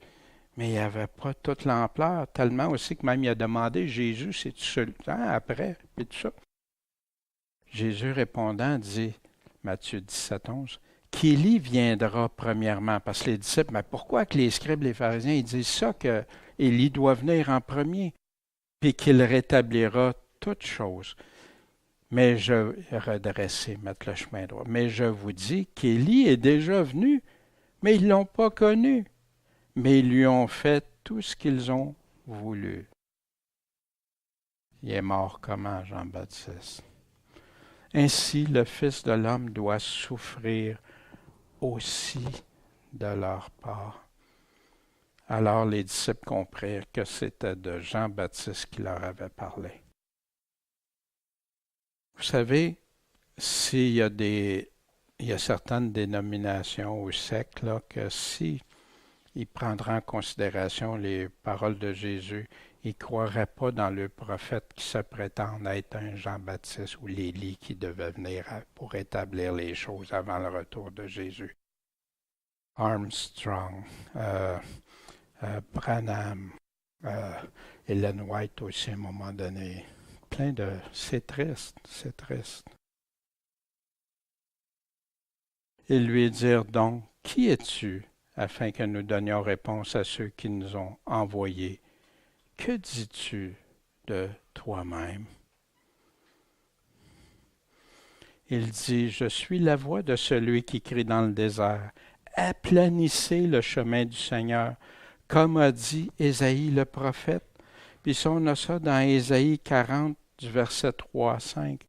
Mais il n'avait pas toute l'ampleur, tellement aussi que même il a demandé, Jésus, c'est-tu seul temps après, et tout ça. Jésus répondant dit, Matthieu 17, 11, qu'Élie viendra premièrement. Parce que les disciples, mais pourquoi que les scribes, les pharisiens, ils disent ça, que Élie doit venir en premier, puis qu'il rétablira toutes choses. Mais mettre le chemin droit. Mais je vous dis qu'Élie est déjà venu, mais ils ne l'ont pas connu. Mais ils lui ont fait tout ce qu'ils ont voulu. Il est mort comment, Jean-Baptiste? Ainsi, le Fils de l'homme doit souffrir aussi de leur part. Alors les disciples comprirent que c'était de Jean-Baptiste qui leur avait parlé. Vous savez, s'il y a des il y a certaines dénominations ou sectes là, que si ils prendraient en considération les paroles de Jésus, ils ne croiraient pas dans le prophète qui se prétend être un Jean-Baptiste ou l'Élie qui devait venir pour établir les choses avant le retour de Jésus. Armstrong, Branham, Ellen White aussi à un moment donné. C'est triste, c'est triste. Et lui dire donc, qui es-tu, afin que nous donnions réponse à ceux qui nous ont envoyés. Que dis-tu de toi-même? Il dit, je suis la voix de celui qui crie dans le désert. Aplanissez le chemin du Seigneur, comme a dit Ésaïe le prophète. Puis ça, on a ça dans Ésaïe 40, du verset 3 à 5.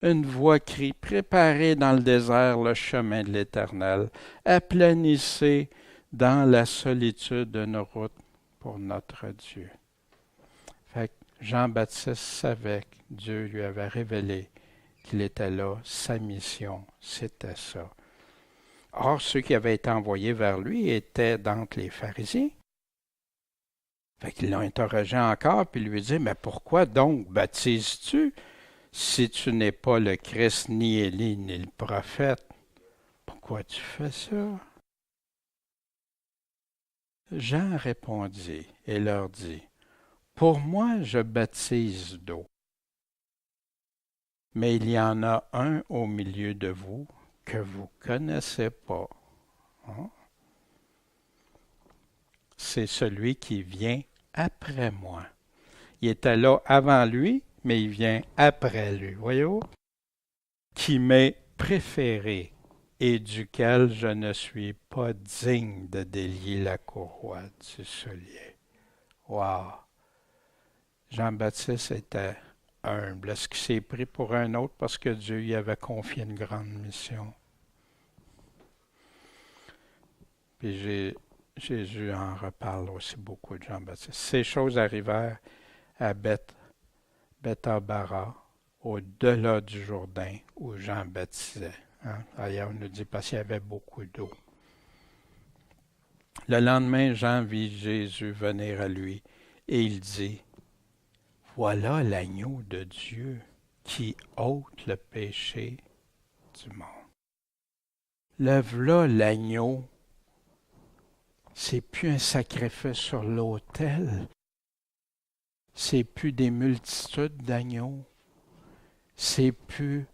Une voix crie, préparez dans le désert le chemin de l'Éternel. Aplanissez dans la solitude une route pour notre Dieu. Fait que Jean-Baptiste savait que Dieu lui avait révélé qu'il était là, sa mission, c'était ça. Or, ceux qui avaient été envoyés vers lui étaient d'entre les pharisiens. Fait qu'ils l'ont interrogé encore, puis lui dit, mais pourquoi donc baptises-tu si tu n'es pas le Christ, ni Élie, ni le prophète? Pourquoi tu fais ça? Jean répondit et leur dit, pour moi, je baptise d'eau. Mais il y en a un au milieu de vous que vous ne connaissez pas. Hein? C'est celui qui vient après moi. Il était là avant lui, mais il vient après lui. Voyez-vous? Qui m'est préféré et duquel je ne suis pas digne de délier la courroie du soulier. Wow! Jean-Baptiste était humble. Est-ce qu'il s'est pris pour un autre parce que Dieu lui avait confié une grande mission? Puis Jésus en reparle aussi beaucoup de Jean-Baptiste. Ces choses arrivèrent à Bethabara, au-delà du Jourdain, où Jean baptisait. Hein? Ailleurs, on nous dit parce qu'il y avait beaucoup d'eau. Le lendemain, Jean vit Jésus venir à lui et il dit, voilà l'agneau de Dieu qui ôte le péché du monde. Le voilà l'agneau, c'est plus un sacrifice sur l'autel, c'est plus des multitudes d'agneaux, c'est plus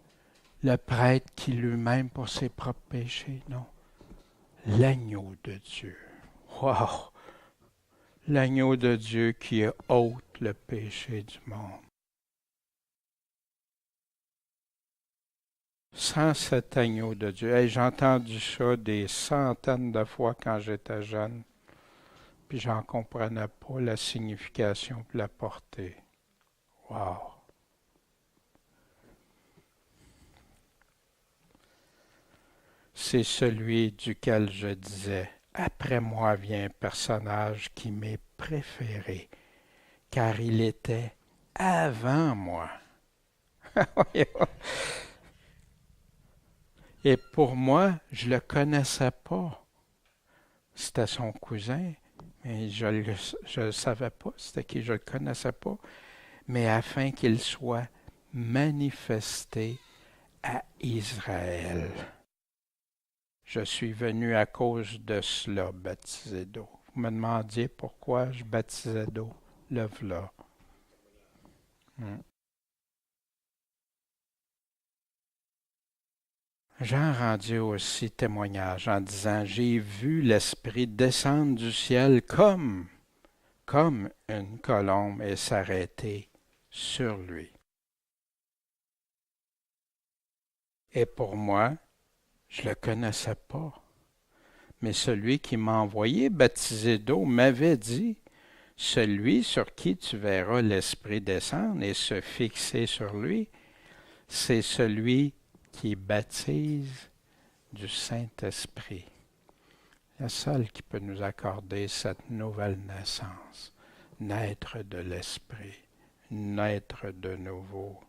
le prêtre qui lui-même pour ses propres péchés, non. L'agneau de Dieu. Wow! L'agneau de Dieu qui ôte le péché du monde. Sans cet agneau de Dieu, hey, j'ai entendu ça des centaines de fois quand j'étais jeune, puis j'en comprenais pas la signification et la portée. Wow! C'est celui duquel je disais, après moi vient un personnage qui m'est préféré, car il était avant moi. Et pour moi, je ne le connaissais pas. C'était son cousin, mais je ne le savais pas, c'était qui, je ne le connaissais pas, mais afin qu'il soit manifesté à Israël. Je suis venu à cause de cela baptiser d'eau. Vous me demandiez pourquoi je baptisais d'eau. Le v'là. Jean rendit aussi témoignage en disant, j'ai vu l'Esprit descendre du ciel comme une colombe et s'arrêter sur lui. Et pour moi, je ne le connaissais pas. Mais celui qui m'a envoyé baptiser d'eau m'avait dit, celui sur qui tu verras l'Esprit descendre et se fixer sur lui, c'est celui qui baptise du Saint-Esprit. Le seul qui peut nous accorder cette nouvelle naissance, naître de l'Esprit, naître de nouveau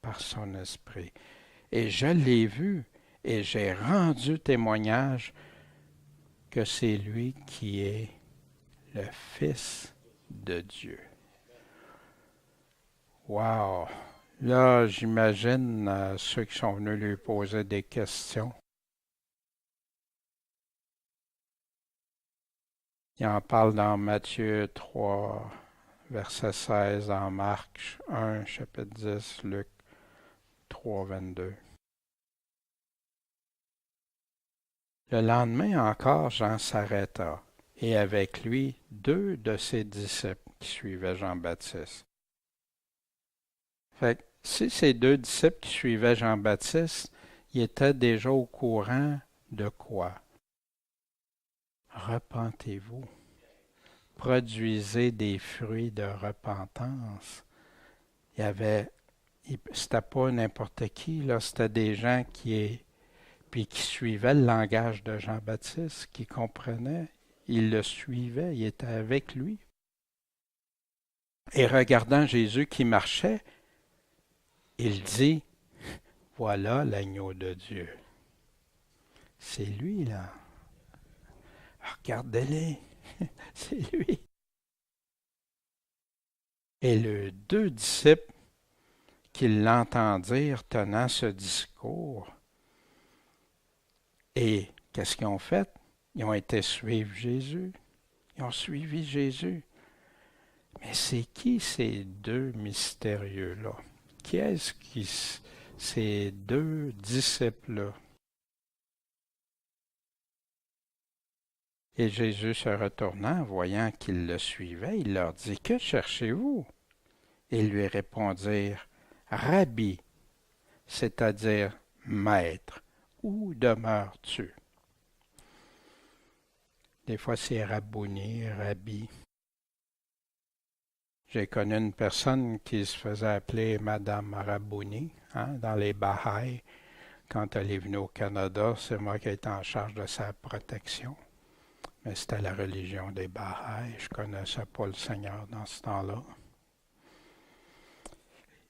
par son Esprit. Et je l'ai vu, et j'ai rendu témoignage que c'est lui qui est le Fils de Dieu. Wow! Là, j'imagine ceux qui sont venus lui poser des questions. Il en parle dans Matthieu 3, verset 16, en Marc 1, chapitre 10, Luc 3, 22. Le lendemain encore, Jean s'arrêta, et avec lui 2 de ses disciples qui suivaient Jean-Baptiste. Fait que si ces 2 disciples qui suivaient Jean-Baptiste, ils étaient déjà au courant de quoi? Repentez-vous. Produisez des fruits de repentance. C'était pas n'importe qui, là, c'était des gens qui suivaient le langage de Jean-Baptiste, qui comprenaient, ils le suivaient, ils étaient avec lui. Et regardant Jésus qui marchait, il dit, voilà l'agneau de Dieu. C'est lui, là. Regardez-les, c'est lui. Et les 2 disciples qui l'entendirent tenant ce discours, et qu'est-ce qu'ils ont fait? Ils ont été suivre Jésus. Ils ont suivi Jésus. Mais c'est qui ces 2 mystérieux-là? Qui est-ce ces 2 disciples-là? Et Jésus se retournant, voyant qu'ils le suivaient, il leur dit, que cherchez-vous? Ils lui répondirent, Rabbi, c'est-à-dire Maître, où demeures-tu? Des fois, c'est Rabbouni, Rabbi. J'ai connu une personne qui se faisait appeler Madame Rabbouni, dans les Bahaïs. Quand elle est venue au Canada, c'est moi qui étais en charge de sa protection. Mais c'était la religion des Bahaïs. Je ne connaissais pas le Seigneur dans ce temps-là.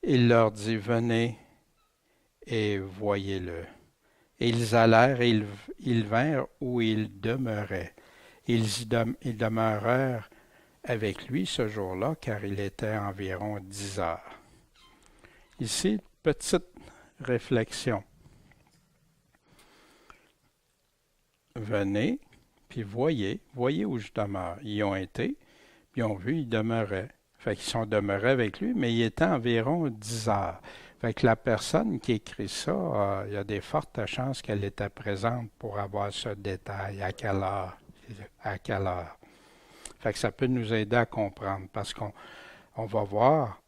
Il leur dit, venez et voyez-le. Et ils allèrent et ils vinrent où il demeurait. Ils demeurèrent avec lui ce jour-là, car il était environ 10 heures. Ici, petite réflexion. Venez, puis voyez où je demeure. Ils ont été, puis ils ont vu, il demeurait. Fait qu'ils sont demeurés avec lui, mais il était environ 10 heures. Fait que la personne qui écrit ça, il y a des fortes chances qu'elle était présente pour avoir ce détail. À quelle heure? À quelle heure? Fait que ça peut nous aider à comprendre, parce qu'on va voir,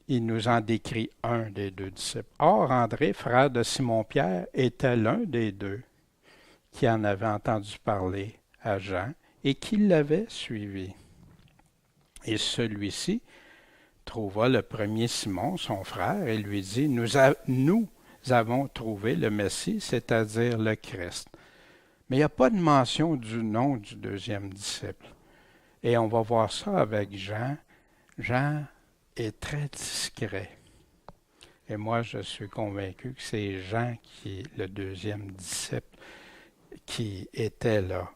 il nous en décrit un des 2 disciples. Or, André, frère de Simon-Pierre, était l'un des 2 qui en avait entendu parler à Jean et qui l'avait suivi. Et celui-ci trouva le premier Simon, son frère, et lui dit, nous avons trouvé le Messie, c'est-à-dire le Christ. Mais il n'y a pas de mention du nom du 2e disciple. Et on va voir ça avec Jean. Jean est très discret. Et moi, je suis convaincu que c'est Jean qui est le 2e disciple qui était là.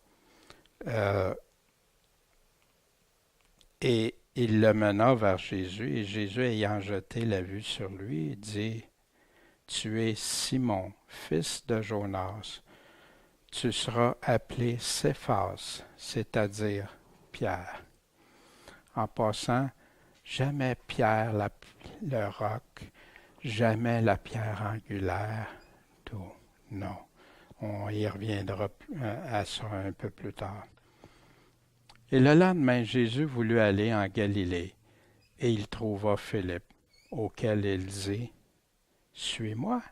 Et il le mena vers Jésus, et Jésus, ayant jeté la vue sur lui, dit, « Tu es Simon, fils de Jonas. Tu seras appelé Céphas, c'est-à-dire Pierre. » En passant, jamais Pierre le roc, jamais la pierre angulaire, tout. Non, on y reviendra à ça un peu plus tard. Et le lendemain, Jésus voulut aller en Galilée, et il trouva Philippe, auquel il dit, « Suis-moi. »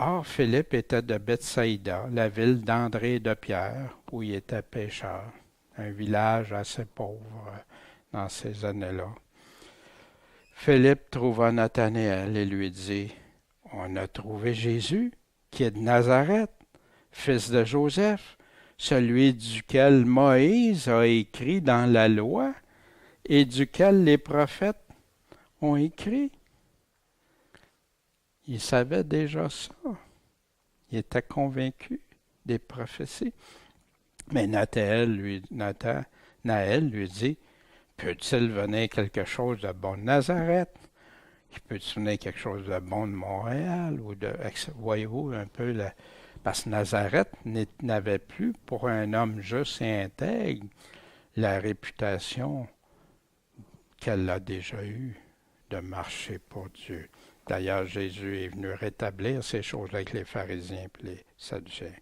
Or, Philippe était de Bethsaïda, la ville d'André et de Pierre, où il était pêcheur, un village assez pauvre dans ces années-là. Philippe trouva Nathanaël et lui dit, « On a trouvé Jésus, qui est de Nazareth, fils de Joseph, celui duquel Moïse a écrit dans la loi et duquel les prophètes ont écrit. » il savait déjà ça. Il était convaincu des prophéties. Mais Nathanaël lui dit, peut-il venir quelque chose de bon de Nazareth? Peut-il venir quelque chose de bon de Montréal? Voyez-vous un peu, parce que Nazareth n'avait plus, pour un homme juste et intègre, la réputation qu'elle a déjà eue de marcher pour Dieu. D'ailleurs, Jésus est venu rétablir ces choses avec les pharisiens et les sadducéens.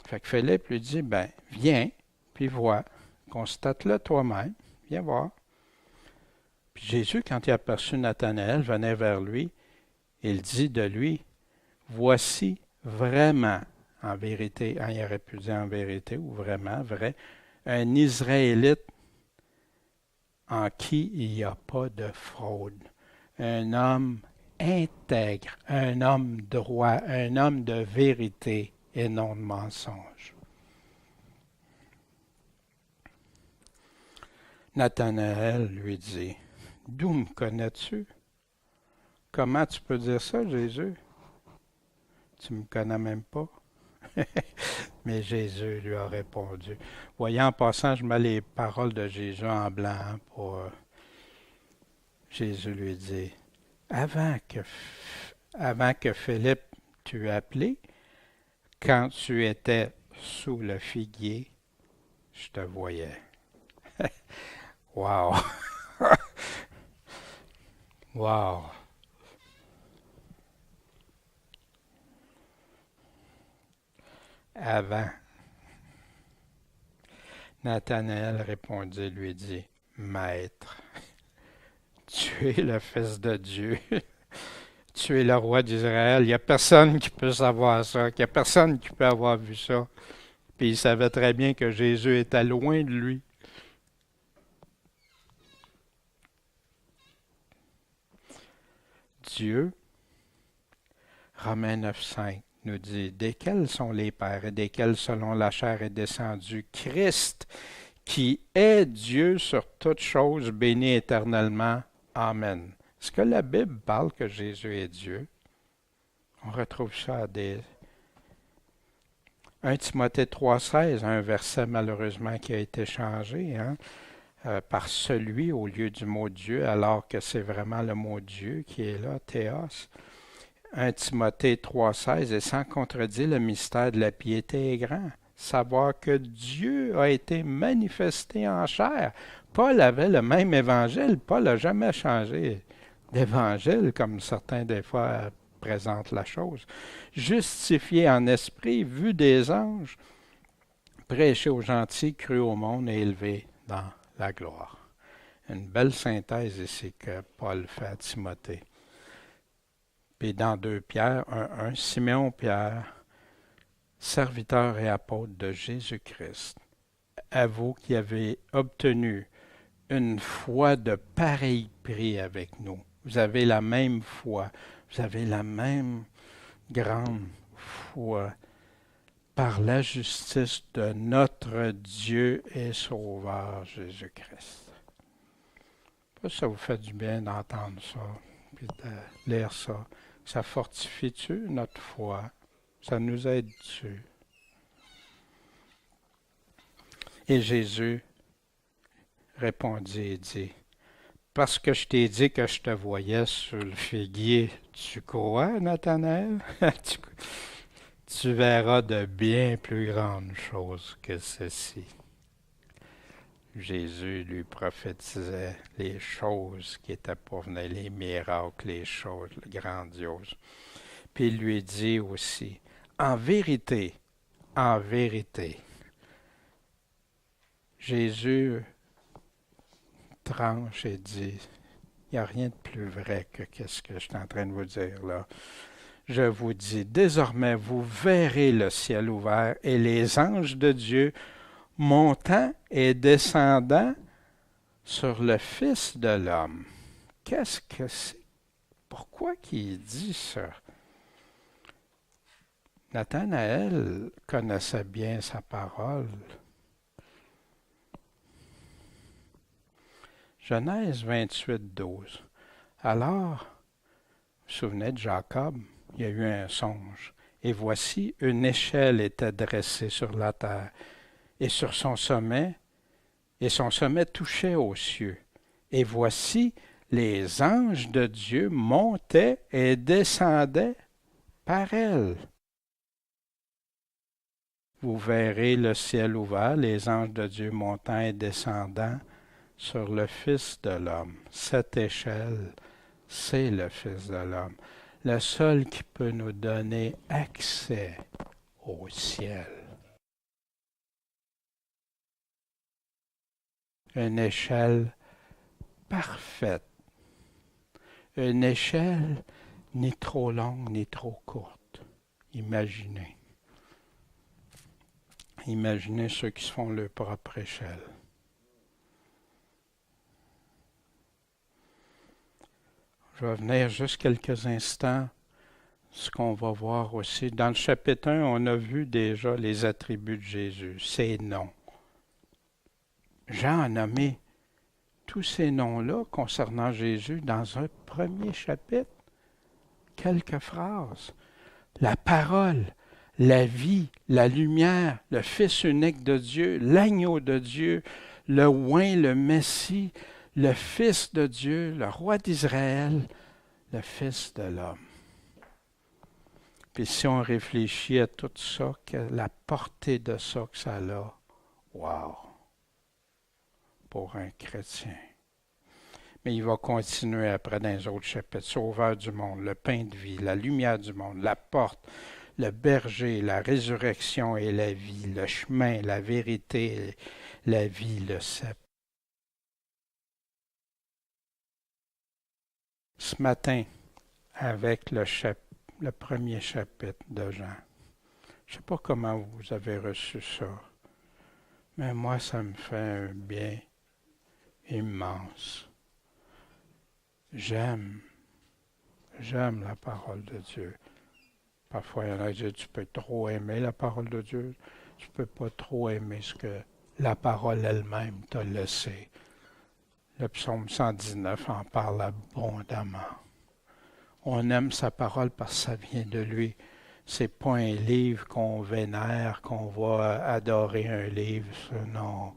Fait que Philippe lui dit, ben, viens, puis vois, constate-le toi-même, viens voir. Puis Jésus, quand il a aperçu Nathanaël, venait vers lui, il dit de lui, voici vraiment, en vérité, il aurait pu dire en vérité ou vraiment, vrai, un Israélite en qui il n'y a pas de fraude. Un homme intègre, un homme droit, un homme de vérité et non de mensonge. Nathanaël lui dit, d'où me connais-tu? Comment tu peux dire ça, Jésus? Tu ne me connais même pas. Mais Jésus lui a répondu. Voyez, en passant, je mets les paroles de Jésus en blanc pour Jésus lui dit, avant que Philippe t'eût appelé, quand tu étais sous le figuier, je te voyais. Wow! Wow! Avant. Nathanaël répondit, lui dit, Maître, tu es le Fils de Dieu. Tu es le roi d'Israël. Il n'y a personne qui peut savoir ça. Il n'y a personne qui peut avoir vu ça. Puis il savait très bien que Jésus était loin de lui. Dieu, Romains 9,5 nous dit, desquels sont les pères et desquels selon la chair est descendu Christ, qui est Dieu sur toutes choses, béni éternellement. Amen. Est-ce que la Bible parle que Jésus est Dieu? On retrouve ça à 1 Timothée 3,16, un verset malheureusement qui a été changé par celui au lieu du mot Dieu, alors que c'est vraiment le mot Dieu qui est là, théos. 1 Timothée 3,16, et sans contredire, le mystère de la piété est grand. Savoir que Dieu a été manifesté en chair. Paul avait le même évangile. Paul n'a jamais changé d'évangile, comme certains des fois présentent la chose. Justifié en esprit, vu des anges, prêché aux gentils, cru au monde et élevé dans la gloire. Une belle synthèse ici que Paul fait à Timothée. Puis dans 2 Pierre 1,1, Simeon Pierre, serviteur et apôtre de Jésus-Christ, à vous qui avez obtenu une foi de pareil prix avec nous. Vous avez la même foi, vous avez la même grande foi par la justice de notre Dieu et Sauveur Jésus-Christ. Ça vous fait du bien d'entendre ça, puis de lire ça. Ça fortifie-tu notre foi? Ça nous aide-tu? Et Jésus répondit et dit, parce que je t'ai dit que je te voyais sur le figuier, tu crois, Nathanaël? Tu verras de bien plus grandes choses que ceci. Jésus lui prophétisait les choses qui étaient pour venir, les miracles, les choses grandioses. Puis il lui dit aussi, en vérité, Jésus tranche et dit, il n'y a rien de plus vrai que ce que je suis en train de vous dire là. Je vous dis, désormais vous verrez le ciel ouvert et les anges de Dieu montant et descendant sur le Fils de l'homme. Qu'est-ce que c'est? Pourquoi qu'il dit ça? Nathanaël connaissait bien sa parole. Genèse 28, 12. Alors vous souvenez de Jacob? Il y a eu un songe. Et voici, une échelle était dressée sur la terre, et sur son sommet, et son sommet touchait aux cieux. Et voici, les anges de Dieu montaient et descendaient par elle. Vous verrez le ciel ouvert, les anges de Dieu montant et descendant sur le Fils de l'homme. Cette échelle, c'est le Fils de l'homme. Le seul qui peut nous donner accès au ciel. Une échelle parfaite. Une échelle ni trop longue ni trop courte. Imaginez. Imaginez ceux qui se font leur propre échelle. Je vais venir juste quelques instants, ce qu'on va voir aussi. Dans le chapitre 1, on a vu déjà les attributs de Jésus, ses noms. Jean a nommé tous ces noms-là concernant Jésus dans un premier chapitre. Quelques phrases. La parole, la vie, la lumière, le Fils unique de Dieu, l'agneau de Dieu, le oint, le Messie, le Fils de Dieu, le roi d'Israël, le Fils de l'homme. Puis si on réfléchit à tout ça, que la portée de ça que ça a, wow, pour un chrétien. Mais il va continuer après dans les autres chapitres. Sauveur du monde, le pain de vie, la lumière du monde, la porte, le berger, la résurrection et la vie, le chemin, la vérité, la vie, le cep. Ce matin, avec le premier chapitre de Jean, je ne sais pas comment vous avez reçu ça, mais moi, ça me fait un bien immense. J'aime la parole de Dieu. Parfois, il y en a qui disent, tu peux trop aimer la parole de Dieu, tu ne peux pas trop aimer ce que la parole elle-même t'a laissé. Le psaume 119 en parle abondamment. On aime sa parole parce que ça vient de lui. C'est pas un livre qu'on vénère, qu'on va adorer un livre. Non,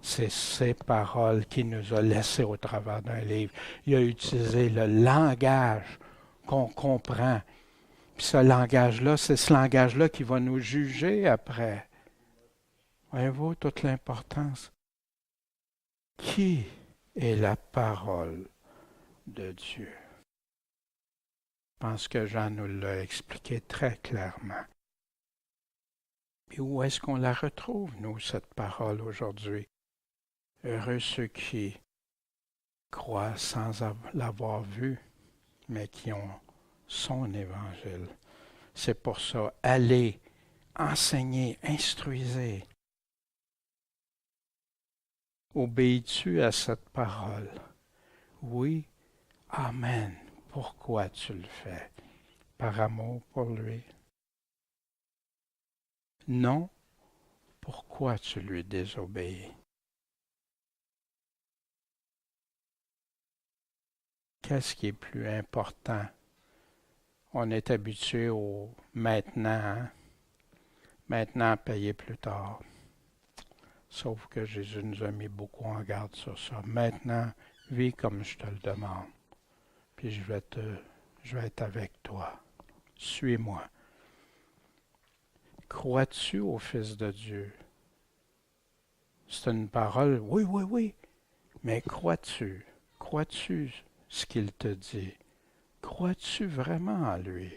c'est ses paroles qu'il nous a laissées au travers d'un livre. Il a utilisé le langage qu'on comprend. Puis ce langage-là, c'est ce langage-là qui va nous juger après. Voyez-vous toute l'importance? Qui est la parole de Dieu? Je pense que Jean nous l'a expliqué très clairement. Et où est-ce qu'on la retrouve, nous, cette parole aujourd'hui? Heureux ceux qui croient sans l'avoir vu, mais qui ont son évangile. C'est pour ça, allez, enseignez, instruisez. Obéis-tu à cette parole? Oui, amen. Pourquoi tu le fais? Par amour pour lui? Non, pourquoi tu lui désobéis? Qu'est-ce qui est plus important? On est habitué au maintenant, hein? Maintenant, payer plus tard. Sauf que Jésus nous a mis beaucoup en garde sur ça. Maintenant, vis comme je te le demande. Puis je vais être avec toi. Suis-moi. Crois-tu au Fils de Dieu? C'est une parole, oui, oui, oui. Mais crois-tu? Crois-tu ce qu'il te dit? Crois-tu vraiment en lui?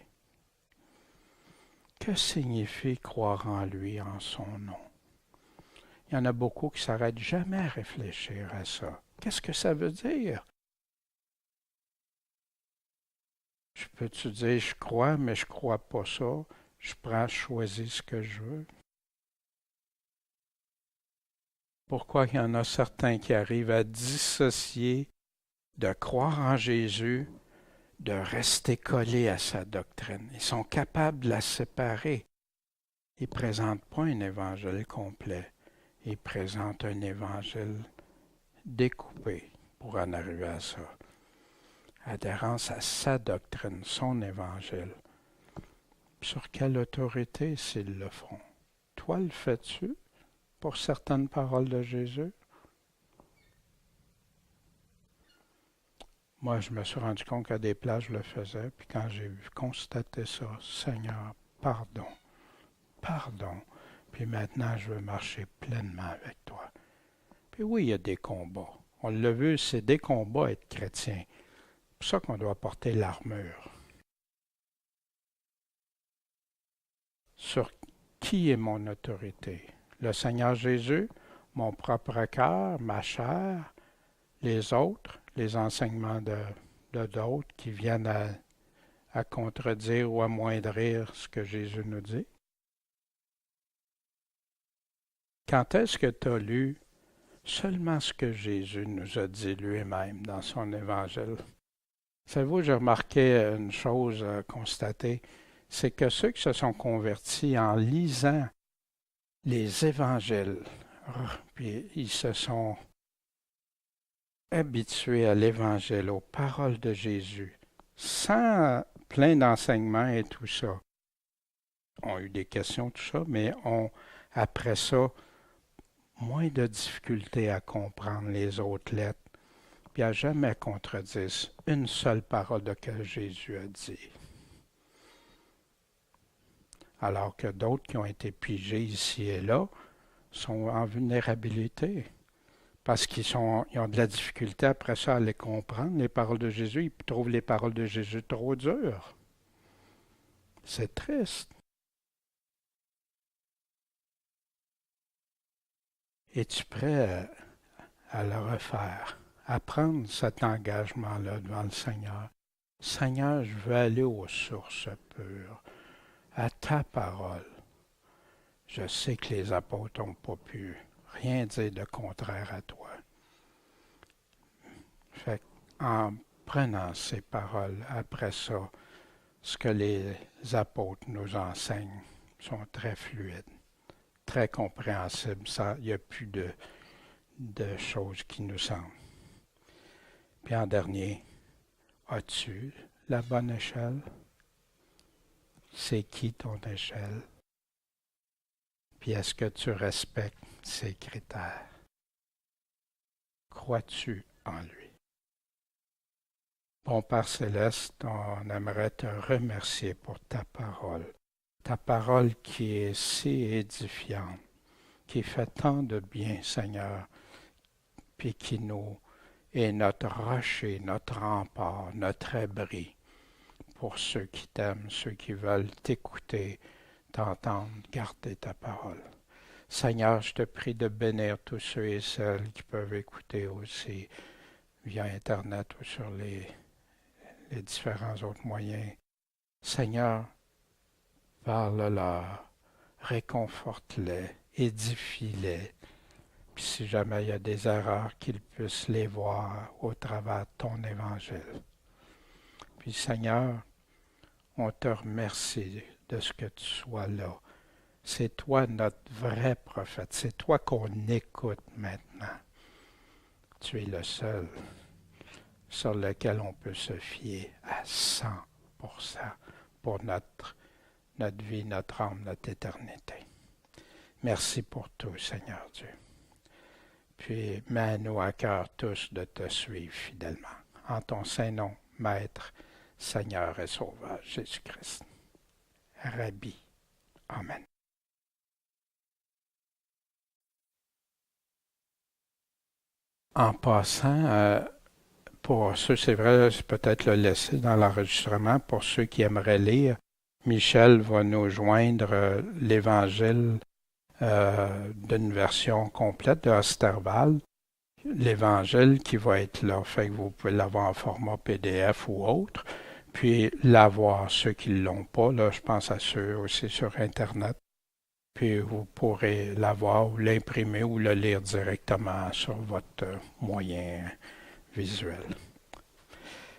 Que signifie croire en lui, en son nom? Il y en a beaucoup qui ne s'arrêtent jamais à réfléchir à ça. Qu'est-ce que ça veut dire? Je peux-tu dire, je crois, mais je ne crois pas ça. Je choisis ce que je veux. Pourquoi il y en a certains qui arrivent à dissocier de croire en Jésus, de rester collés à sa doctrine. Ils sont capables de la séparer. Ils ne présentent pas un évangile complet. Ils présentent un évangile découpé pour en arriver à ça. adhérence à sa doctrine, son évangile. Sur quelle autorité s'ils le font? Toi, le fais-tu pour certaines paroles de Jésus? Moi, je me suis rendu compte qu'à des places, je le faisais, puis quand j'ai constaté ça, Seigneur, pardon, pardon, puis maintenant, je veux marcher pleinement avec toi. Puis oui, il y a des combats. On l'a vu, c'est des combats être chrétien. C'est pour ça qu'on doit porter l'armure. Sur qui est mon autorité? Le Seigneur Jésus, mon propre cœur, ma chair, les autres, les enseignements de d'autres qui viennent à contredire ou amoindrir ce que Jésus nous dit? Quand est-ce que tu as lu seulement ce que Jésus nous a dit lui-même dans son évangile? Savez-vous, j'ai remarqué une chose à constater, c'est que ceux qui se sont convertis en lisant les évangiles, puis ils se sont habitués à l'évangile, aux paroles de Jésus, sans plein d'enseignements et tout ça. On a eu des questions, tout ça, mais ont, après ça, moins de difficultés à comprendre les autres lettres, puis à jamais contredire une seule parole de que Jésus a dit. Alors que d'autres qui ont été pigés ici et là sont en vulnérabilité. Parce qu'ils ont de la difficulté après ça à les comprendre, les paroles de Jésus. Ils trouvent les paroles de Jésus trop dures. C'est triste. Es-tu prêt à le refaire, à prendre cet engagement-là devant le Seigneur? Seigneur, je veux aller aux sources pures, à ta parole. Je sais que les apôtres n'ont pas pu rien dire de contraire à toi. Fait en prenant ces paroles, après ça, ce que les apôtres nous enseignent sont très fluides, très compréhensibles. Il n'y a plus de choses qui nous semblent. Puis en dernier, as-tu la bonne échelle? C'est qui ton échelle? Puis est-ce que tu respectes ces critères? Crois-tu en lui? Bon Père Céleste, on aimerait te remercier pour ta parole qui est si édifiante, qui fait tant de bien, Seigneur, puis qui nous est notre rocher, notre rempart, notre abri pour ceux qui t'aiment, ceux qui veulent t'écouter, t'entendre, garder ta parole. Seigneur, je te prie de bénir tous ceux et celles qui peuvent écouter aussi via Internet ou sur les différents autres moyens. Seigneur, parle-leur, réconforte-les, édifie-les. Puis si jamais il y a des erreurs, qu'ils puissent les voir au travers de ton évangile. Puis Seigneur, on te remercie de ce que tu sois là. C'est toi notre vrai prophète. C'est toi qu'on écoute maintenant. Tu es le seul sur lequel on peut se fier à 100% pour notre vie, notre âme, notre éternité. Merci pour tout, Seigneur Dieu. Puis mets-nous à cœur tous de te suivre fidèlement. En ton saint nom, Maître, Seigneur et Sauveur Jésus-Christ. Rabbi. Amen. En passant, pour ceux, c'est vrai, c'est peut-être le laisser dans l'enregistrement, pour ceux qui aimeraient lire, Michel va nous joindre l'Évangile d'une version complète de Osterwald, l'Évangile qui va être là, fait que vous pouvez l'avoir en format PDF ou autre, puis l'avoir, ceux qui ne l'ont pas, là, je pense à ceux aussi sur Internet, puis vous pourrez l'avoir ou l'imprimer ou le lire directement sur votre moyen visuel.